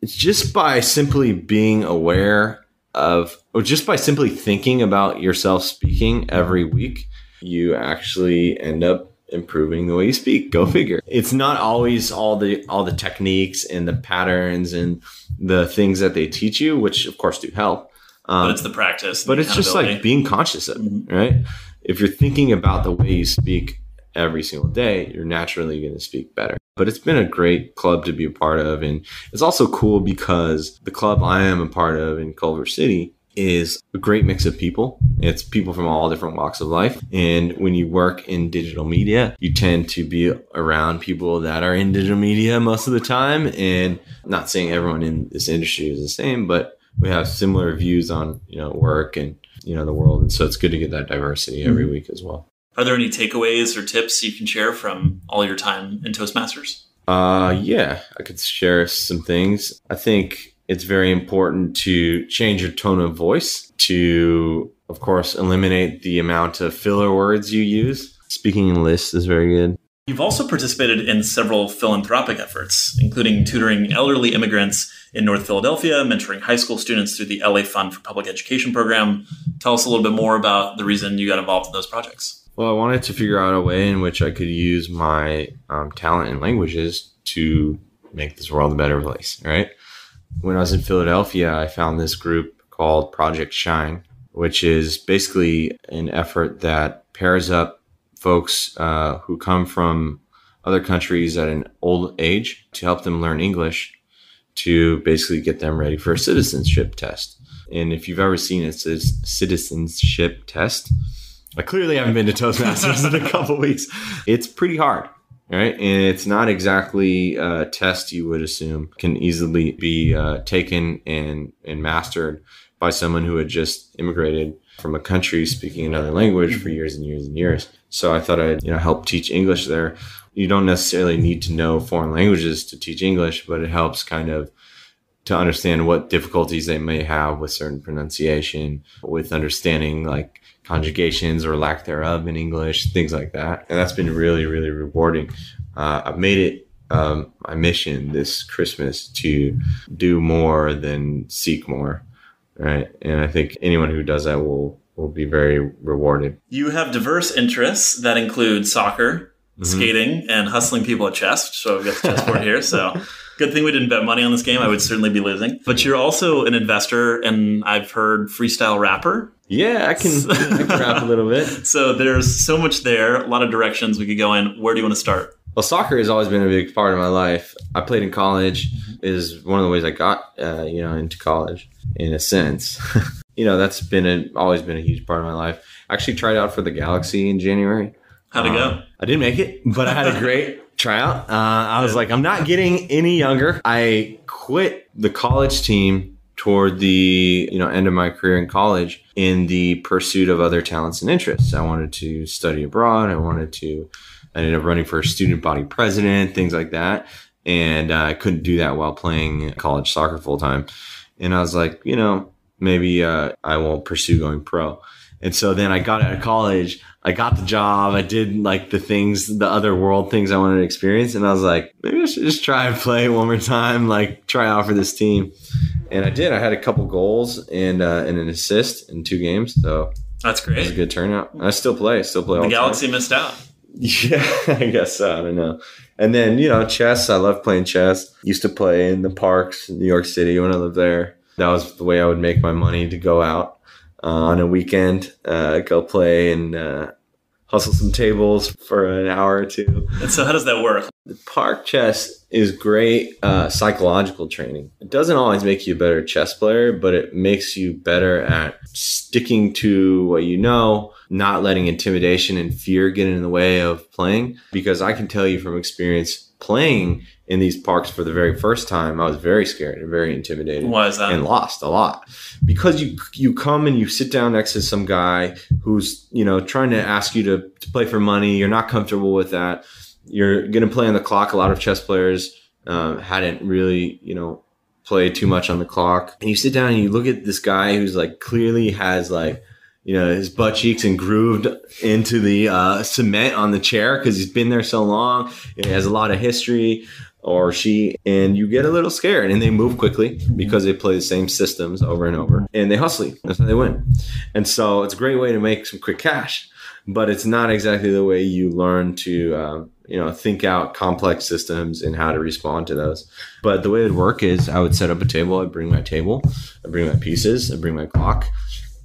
it's just by simply being aware of, or just by simply thinking about yourself speaking every week, you actually end up improving the way you speak. Go figure. It's not always all the techniques and the patterns and the things that they teach you, which of course do help. But it's the practice. But it's just like being conscious of it, right? If you're thinking about the way you speak every single day, you're naturally going to speak better. But it's been a great club to be a part of. And it's also cool because the club I am a part of in Culver City is a great mix of people. It's people from all different walks of life. And when you work in digital media, you tend to be around people that are in digital media most of the time. And I'm not saying everyone in this industry is the same, but we have similar views on, work and, the world. And so it's good to get that diversity every week as well. Are there any takeaways or tips you can share from all your time in Toastmasters? Yeah, I could share some things. I think it's very important to change your tone of voice to, of course, eliminate the amount of filler words you use. Speaking in lists is very good. You've also participated in several philanthropic efforts, including tutoring elderly immigrants in North Philadelphia, mentoring high school students through the LA Fund for Public Education program. Tell us a little bit more about the reason you got involved in those projects. Well, I wanted to figure out a way in which I could use my talent in languages to make this world a better place, right? When I was in Philadelphia, I found this group called Project Shine, which is basically an effort that pairs up folks who come from other countries at an old age to help them learn English to basically get them ready for a citizenship test. And if you've ever seen a citizenship test, I clearly haven't been to Toastmasters in a couple of weeks. It's pretty hard, right? And it's not exactly a test you would assume can easily be taken and mastered by someone who had just immigrated from a country speaking another language for years and years and years. So I thought I'd help teach English there. You don't necessarily need to know foreign languages to teach English, but it helps kind of to understand what difficulties they may have with certain pronunciation, with understanding like conjugations or lack thereof in English, things like that. And that's been really, really rewarding. I've made it my mission this Christmas to do more than seek more. right? And I think anyone who does that will be very rewarded. You have diverse interests that include soccer, skating, and hustling people at chess. So I've got the chessboard here. So good thing we didn't bet money on this game. I would certainly be losing. But you're also an investor, and I've heard freestyle rapper. Yeah, I can rap a little bit. So there's so much there, a lot of directions we could go in. Where do you want to start? Well, soccer has always been a big part of my life. I played in college, is one of the ways I got, into college in a sense. That's always been a huge part of my life. I actually tried out for the Galaxy in January. How'd it go? I didn't make it, but I had a great tryout. I was like, I'm not getting any younger. I quit the college team toward the end of my career in college in the pursuit of other talents and interests. I wanted to study abroad. I ended up running for a student body president, things like that. And I couldn't do that while playing college soccer full time. And I was like, maybe I won't pursue going pro. And so then I got out of college, I got the job, I did like the other world things I wanted to experience. And I was like, maybe I should just try and play one more time, like try out for this team. And I did. I had a couple goals and an assist in 2 games. So that's great. It was a good turnout. I still play all the time. The Galaxy missed out. Yeah, I guess so. I don't know. And then, chess. I love playing chess. Used to play in the parks in New York City when I lived there. That was the way I would make my money, to go out on a weekend, go play and hustle some tables for an hour or 2. And so how does that work? The park chess is great psychological training. It doesn't always make you a better chess player, but it makes you better at sticking to what you know, not letting intimidation and fear get in the way of playing. Because I can tell you from experience, playing in these parks for the very first time, I was very scared and very intimidated. Why is that? And lost a lot. Because you come and you sit down next to some guy who's, trying to ask you to play for money. You're not comfortable with that. You're going to play on the clock. A lot of chess players hadn't really, played too much on the clock. And you sit down and you look at this guy who's like clearly has like, his butt cheeks and grooved into the cement on the chair because he's been there so long. He has a lot of history, or she, and you get a little scared. And they move quickly because they play the same systems over and over, and they hustle you. That's how they win. And so it's a great way to make some quick cash, but it's not exactly the way you learn to think out complex systems and how to respond to those. But the way it would work is I would set up a table. I'd bring my table, I'd bring my pieces, I'd bring my clock,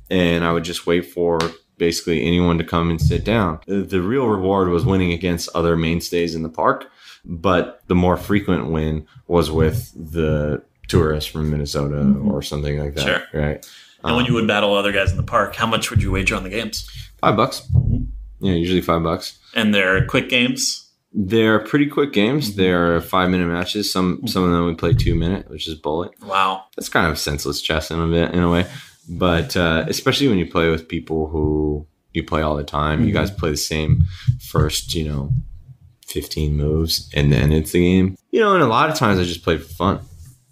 and I would just wait for basically anyone to come and sit down. The real reward was winning against other mainstays in the park, but the more frequent win was with the tourists from Minnesota or something like that. Sure. Right. And when you would battle other guys in the park, how much would you wager on the games? $5. Yeah, usually $5. And they're quick games? They're pretty quick games. They're 5-minute matches. Some of them we play 2-minute, which is bullet. Wow. That's kind of senseless chess in a way. But especially when you play with people who you play all the time, you guys play the same first, 15 moves, and then it's the game. And a lot of times I just play for fun.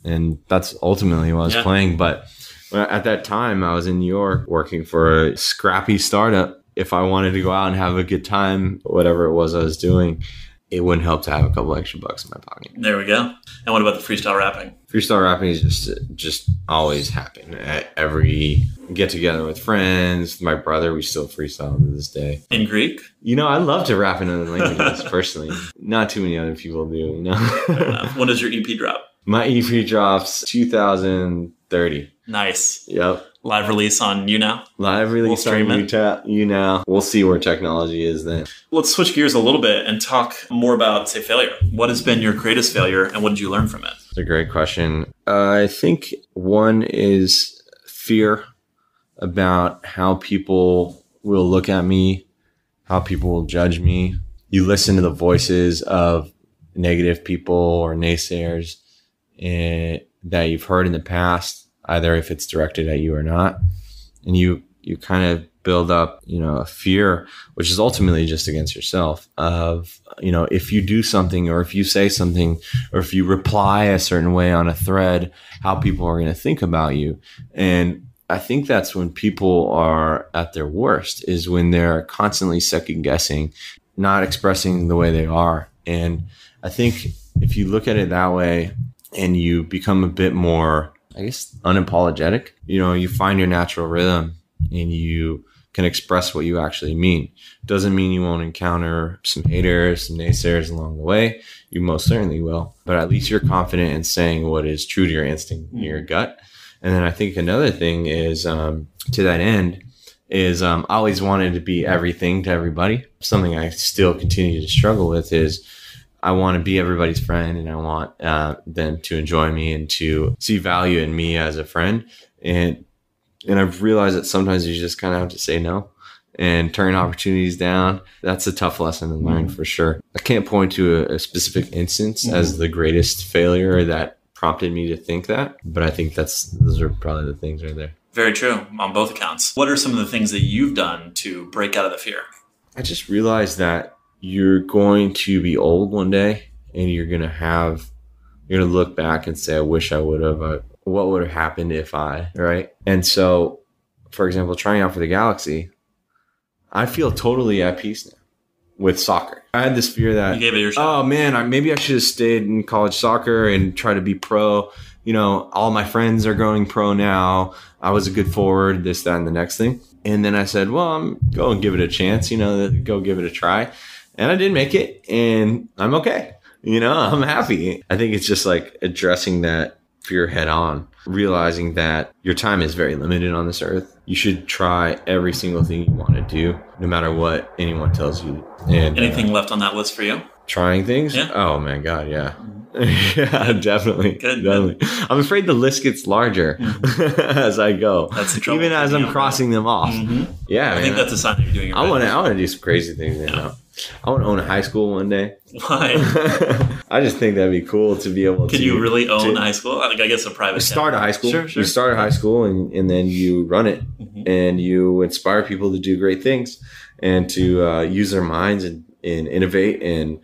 And that's ultimately what I was playing. But at that time, I was in New York working for a scrappy startup. If I wanted to go out and have a good time, whatever it was I was doing, it wouldn't help to have a couple extra bucks in my pocket. There we go. And what about the freestyle rapping? Freestyle rapping is just always happen at every get together with friends. My brother, we still freestyle to this day. In Greek? I love to rap in other languages personally. Not too many other people do. Fair enough. When does your EP drop? My EP drops 2030. Nice. Yep. Live release on YouNow? Live release on YouNow. We'll see where technology is then. Let's switch gears a little bit and talk more about, say, failure. What has been your greatest failure, and what did you learn from it? It's a great question. I think one is fear about how people will look at me, how people will judge me. You listen to the voices of negative people or naysayers that you've heard in the past, either if it's directed at you or not. And you kind of build up, a fear, which is ultimately just against yourself of, if you do something or if you say something or if you reply a certain way on a thread, how people are going to think about you. And I think that's when people are at their worst, is when they're constantly second guessing, not expressing the way they are. And I think if you look at it that way and you become a bit more I guess, unapologetic. You know, you find your natural rhythm and you can express what you actually mean. Doesn't mean you won't encounter some haters, some naysayers along the way. You most certainly will. But at least you're confident in saying what is true to your instinct, your gut. And then I think another thing is, to that end, is I always wanted to be everything to everybody. Something I still continue to struggle with is I want to be everybody's friend, and I want them to enjoy me and to see value in me as a friend. And I've realized that sometimes you just kind of have to say no and turn opportunities down. That's a tough lesson to learn for sure. I can't point to a specific instance as the greatest failure that prompted me to think that, but I think those are probably the things right there. Very true on both accounts. What are some of the things that you've done to break out of the fear? I just realized that you're going to be old one day and you're going to look back and say, I wish I would have, what would have happened if I, right? And so, for example, trying out for the Galaxy, I feel totally at peace now with soccer. I had this fear that, you gave it your shot. Oh man, maybe I should have stayed in college soccer and try to be pro. You know, all my friends are going pro now. I was a good forward, this, that, and the next thing. And then I said, well, I'm going to give it a chance, go give it a try. And I did make it, and I'm okay. I'm happy. I think it's just like addressing that fear head on, realizing that your time is very limited on this earth. You should try every single thing you want to do, no matter what anyone tells you. And anything left on that list for you? Trying things? Yeah. Oh my God, yeah. Yeah, definitely. Good. Definitely. I'm afraid the list gets larger as I go. That's the trouble. Even as I'm crossing them off. Yeah, I think that's a sign that you're doing it right. I want to do some crazy things now. I want to own a high school one day. Why? I just think that'd be cool to be able to. Can you really own a high school? I guess a private. Start a high school. Sure. You start a high school and then you run it and you inspire people to do great things and to use their minds and innovate and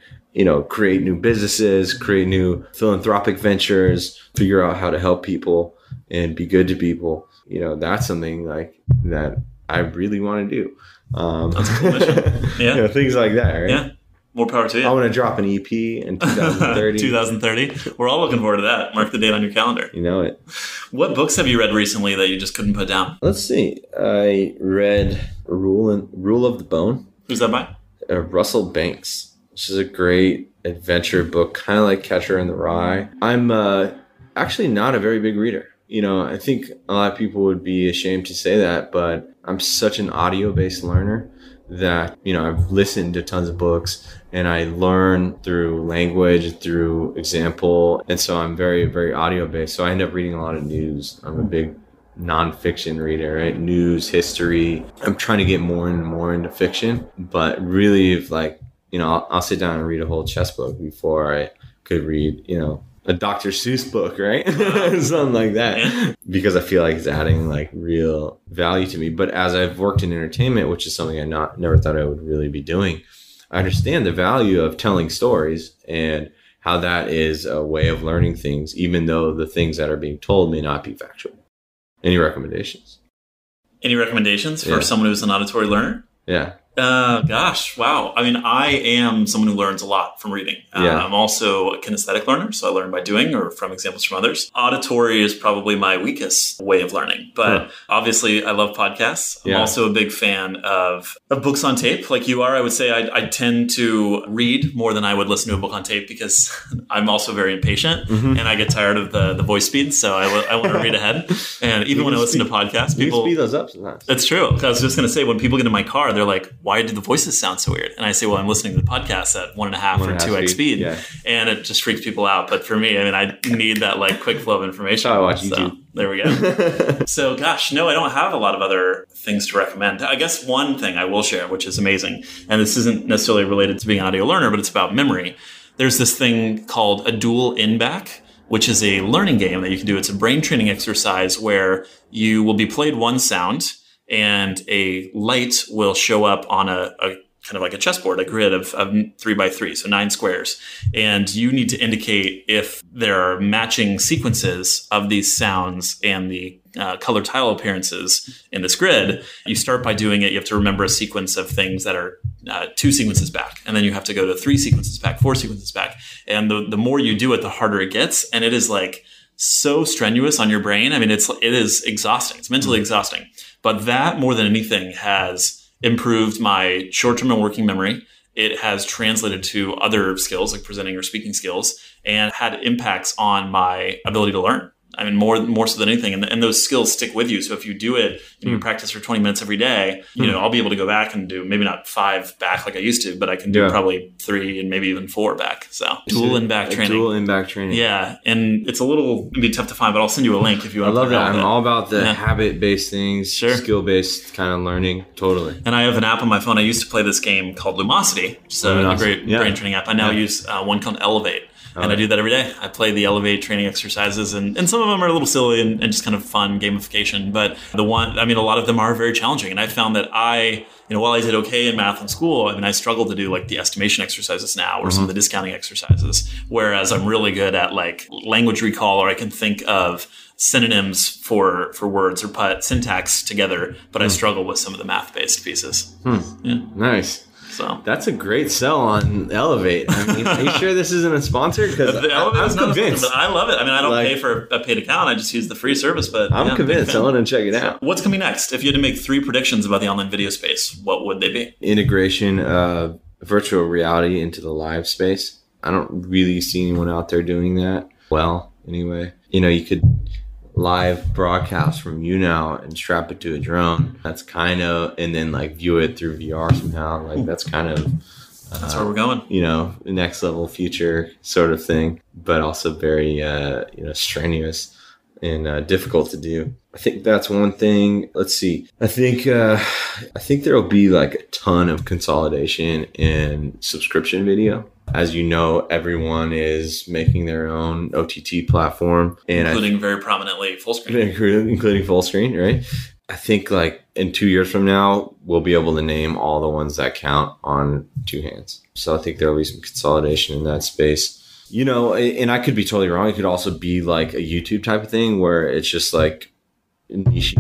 create new businesses, create new philanthropic ventures, figure out how to help people and be good to people. That's something like that I really want to do. That's a cool mission. Yeah. Things like that, right? Yeah. More power to you. I want to drop an EP in 2030. 2030. We're all looking forward to that. Mark the date on your calendar. You know it. What books have you read recently that you just couldn't put down? Let's see. I read Rule of the Bone. Who's that by? Russell Banks. This is a great adventure book, kind of like Catcher in the Rye. I'm actually not a very big reader. I think a lot of people would be ashamed to say that, but I'm such an audio-based learner that, I've listened to tons of books and I learn through language, through example. And so I'm very, very audio-based. So I end up reading a lot of news. I'm a big nonfiction reader, right? News, history. I'm trying to get more and more into fiction, but really I'll sit down and read a whole chess book before I could read, a Dr. Seuss book, right? Something like that. Yeah. Because I feel like it's adding real value to me. But as I've worked in entertainment, which is something I never thought I would really be doing, I understand the value of telling stories and how that is a way of learning things, even though the things that are being told may not be factual. Any recommendations? Any recommendations for someone who's an auditory learner? Yeah. Gosh, wow. I mean, I am someone who learns a lot from reading. I'm also a kinesthetic learner, so I learn by doing or from examples from others. Auditory is probably my weakest way of learning, but obviously I love podcasts. I'm also a big fan of books on tape like you are. I would say I tend to read more than I would listen to a book on tape because I'm also very impatient and I get tired of the voice speed, so I want to read ahead. And even when I listen to podcasts, people speed those up sometimes. That's true. I was just going to say, when people get in my car, they're like, why do the voices sound so weird? And I say, well, I'm listening to the podcast at 1.5 or 2x speed. And it just freaks people out. But for me, I need that quick flow of information. That's how I watch YouTube. There we go. So gosh, no, I don't have a lot of other things to recommend. I guess one thing I will share, which is amazing, and this isn't necessarily related to being an audio learner, but it's about memory. There's this thing called a dual in-back, which is a learning game that you can do. It's a brain training exercise where you will be played one sound and a light will show up on a kind of like a chessboard, a grid of 3x3, so 9 squares. And you need to indicate if there are matching sequences of these sounds and the color tile appearances in this grid. You start by doing it. You have to remember a sequence of things that are 2 sequences back. And then you have to go to 3 sequences back, 4 sequences back. And the more you do it, the harder it gets. And it is so strenuous on your brain. I mean, it is exhausting. It's mentally exhausting. But that, more than anything, has improved my short-term and working memory. It has translated to other skills like presenting or speaking skills, and had impacts on my ability to learn. I mean, more so than anything. And those skills stick with you. So if you do it, you practice for 20 minutes every day, I'll be able to go back and do maybe not 5 back like I used to, but I can do probably 3 and maybe even 4 back. So dual in-back training. Dual in-back training. Yeah. And it's it'd be tough to find, but I'll send you a link if you want to. I love that. I'm all about the habit-based things, sure. Skill-based kind of learning. Totally. And I have an app on my phone. I used to play this game called Lumosity, which is a great brain training app. I now use one called Elevate. And I do that every day. I play the Elevate training exercises, and some of them are a little silly and just kind of fun gamification. But a lot of them are very challenging. And I found that while I did okay in math in school, I struggle to do like the estimation exercises now or some of the discounting exercises. Whereas I'm really good at like language recall, or I can think of synonyms for words or put syntax together, but I struggle with some of the math-based pieces. Yeah. Nice. So that's a great sell on Elevate. I mean, are you sure this isn't a sponsor? Because I'm convinced. But I love it. I don't pay for a paid account. I just use the free service. But I'm convinced. I want to check it out. What's coming next? If you had to make 3 predictions about the online video space, what would they be? Integration of virtual reality into the live space. I don't really see anyone out there doing that well. Anyway, you could live broadcast from YouNow and strap it to a drone. That's kind of, and then like view it through VR somehow. Like that's kind of that's where we're going. Next level future sort of thing, but also very strenuous and difficult to do. I think that's one thing. Let's see. I think there'll be like a ton of consolidation in subscription video. As you know, everyone is making their own OTT platform, and including very prominently Fullscreen. Including Fullscreen, right? I think like in 2 years from now, we'll be able to name all the ones that count on 2 hands. So I think there'll be some consolidation in that space. And I could be totally wrong. It could also be like a YouTube type of thing where it's just like niche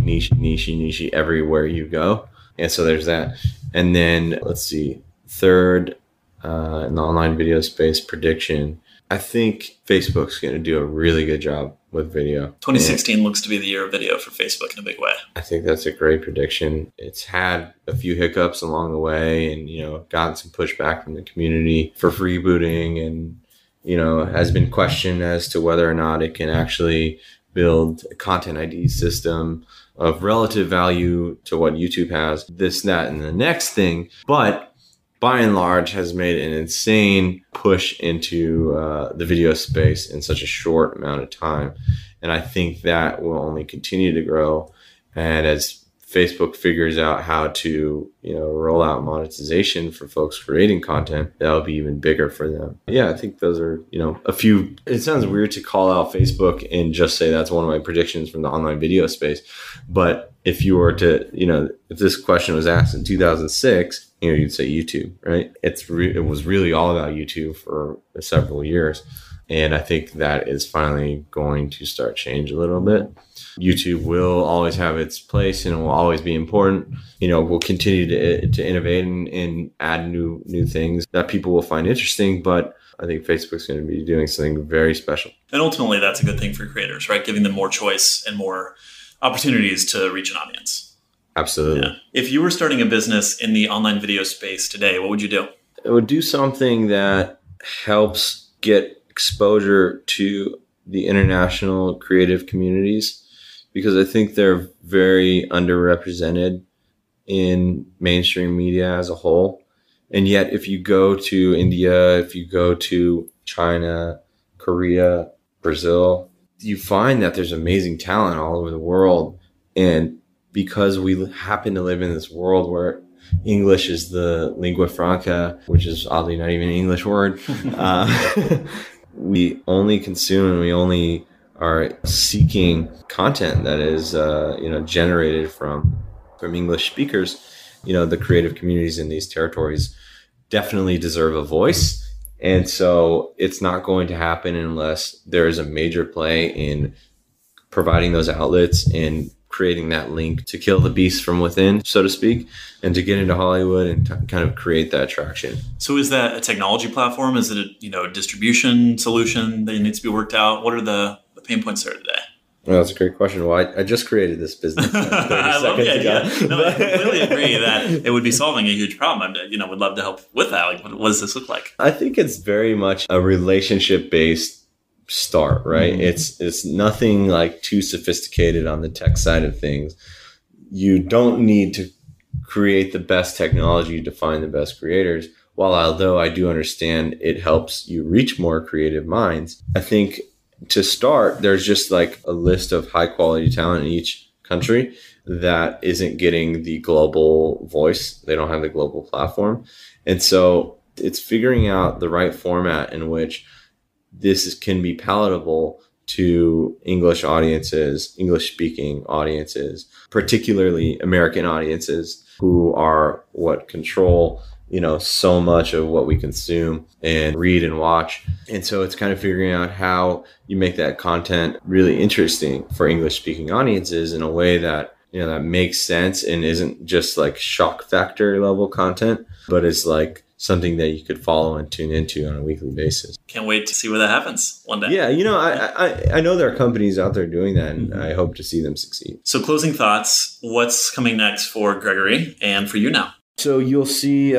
everywhere you go. And so there's that. And then let's see, third, in the online video space prediction, I think Facebook's going to do a really good job with video. 2016 looks to be the year of video for Facebook in a big way. I think that's a great prediction. It's had a few hiccups along the way and, gotten some pushback from the community for freebooting and, has been questioned as to whether or not it can actually build a content ID system of relative value to what YouTube has, this, that, and the next thing. But by and large, has made an insane push into the video space in such a short amount of time. And I think that will only continue to grow. And as Facebook figures out how to, roll out monetization for folks creating content, that'll be even bigger for them. Yeah, I think those are, a few. It sounds weird to call out Facebook and just say that's one of my predictions from the online video space. But if you were to, if this question was asked in 2006, you'd say YouTube, right? It was really all about YouTube for several years. And I think that is finally going to start change a little bit. YouTube will always have its place and it will always be important. We'll continue to innovate and add new things that people will find interesting. But I think Facebook's going to be doing something very special. And ultimately, that's a good thing for creators, right? Giving them more choice and more opportunities to reach an audience. Absolutely. Yeah. If you were starting a business in the online video space today, what would you do? I would do something that helps get exposure to the international creative communities, because I think they're very underrepresented in mainstream media as a whole. And yet, if you go to India, if you go to China, Korea, Brazil, you find that there's amazing talent all over the world. And because we happen to live in this world where English is the lingua franca, which is oddly not even an English word, we only consume and we only are seeking content that is, generated from English speakers. The creative communities in these territories definitely deserve a voice. And so it's not going to happen unless there is a major play in providing those outlets and creating that link to kill the beast from within, so to speak, and to get into Hollywood and kind of create that traction. So is that a technology platform? Is it a distribution solution that needs to be worked out? What are the pain points are today? Well, that's a great question. Well, I just created this business 30 I love the idea. ago. No, I completely agree that it would be solving a huge problem. Would love to help with that. Like, what does this look like? I think it's very much a relationship-based start, right? It's nothing like too sophisticated on the tech side of things. You don't need to create the best technology to find the best creators. While although I do understand it helps you reach more creative minds, I think to start, there's just like a list of high quality talent in each country that isn't getting the global voice. They don't have the global platform. And so it's figuring out the right format in which this can be palatable to English audiences, English speaking audiences, particularly American audiences who are what control so much of what we consume and read and watch. And so it's kind of figuring out how you make that content really interesting for English speaking audiences in a way that, that makes sense and isn't just like shock factor level content, but it's like something that you could follow and tune into on a weekly basis. Can't wait to see where that happens one day. Yeah, I know there are companies out there doing that, and I hope to see them succeed. So closing thoughts, what's coming next for Gregory and for YouNow? So you'll see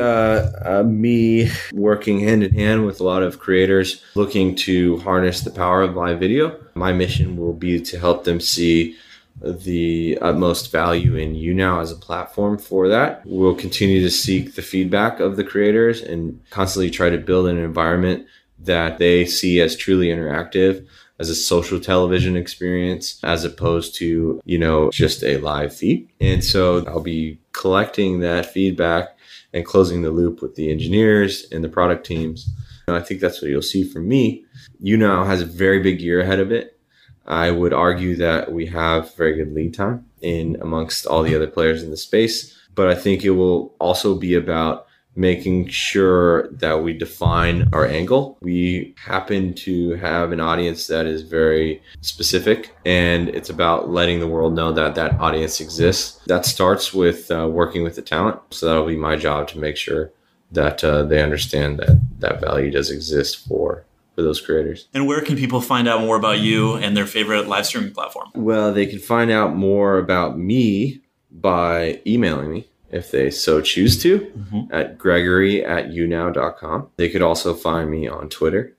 me working hand in hand with a lot of creators looking to harness the power of live video. My mission will be to help them see the utmost value in YouNow as a platform for that. We'll continue to seek the feedback of the creators and constantly try to build an environment that they see as truly interactive, as a social television experience, as opposed to, just a live feed. And so I'll be collecting that feedback and closing the loop with the engineers and the product teams. And I think that's what you'll see from me. YouNow has a very big year ahead of it. I would argue that we have very good lead time in amongst all the other players in the space, but I think it will also be about making sure that we define our angle. We happen to have an audience that is very specific, and it's about letting the world know that that audience exists. That starts with working with the talent. So that'll be my job to make sure that they understand that that value does exist for those creators. And where can people find out more about you and their favorite live streaming platform? Well, they can find out more about me by emailing me, if they so choose to, at gregory@younow.com. They could also find me on Twitter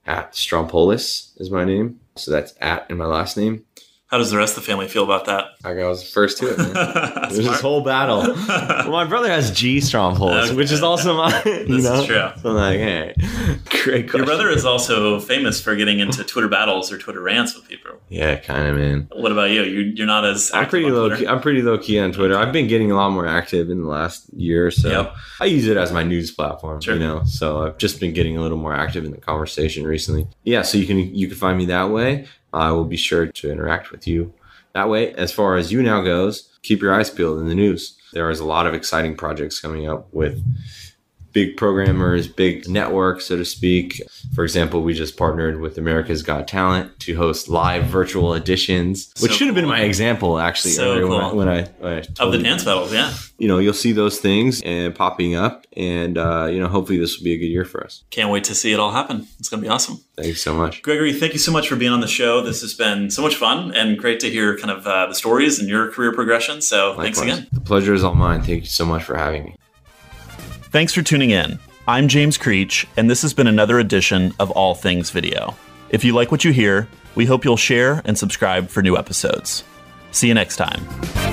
at Strompolis is my name. So that's at in my last name. How does the rest of the family feel about that? I was the first to it, man. There's this whole battle. Well, my brother has G Strompolis, okay, which is also mine. This is true. So I'm like, hey, great question. Your brother is also famous for getting into Twitter battles or Twitter rants with people. Yeah, kind of, man. What about you? You're not as I'm pretty low key on Twitter. I've been getting a lot more active in the last year or so. Yep. I use it as my news platform, so I've just been getting a little more active in the conversation recently. Yeah, so you can find me that way. I will be sure to interact with you that way. As far as YouNow goes, keep your eyes peeled in the news. There is a lot of exciting projects coming up with big programmers, big networks, so to speak. For example, we just partnered with America's Got Talent to host live virtual editions, which should have been my example actually earlier when I of the dance battles, yeah. You'll see those things and popping up, and hopefully this will be a good year for us. Can't wait to see it all happen. It's going to be awesome. Thanks so much. Gregory, thank you so much for being on the show. This has been so much fun and great to hear kind of the stories and your career progression. So Likewise. Thanks again. The pleasure is all mine. Thank you so much for having me. Thanks for tuning in. I'm James Creech, and this has been another edition of All Things Video. If you like what you hear, we hope you'll share and subscribe for new episodes. See you next time.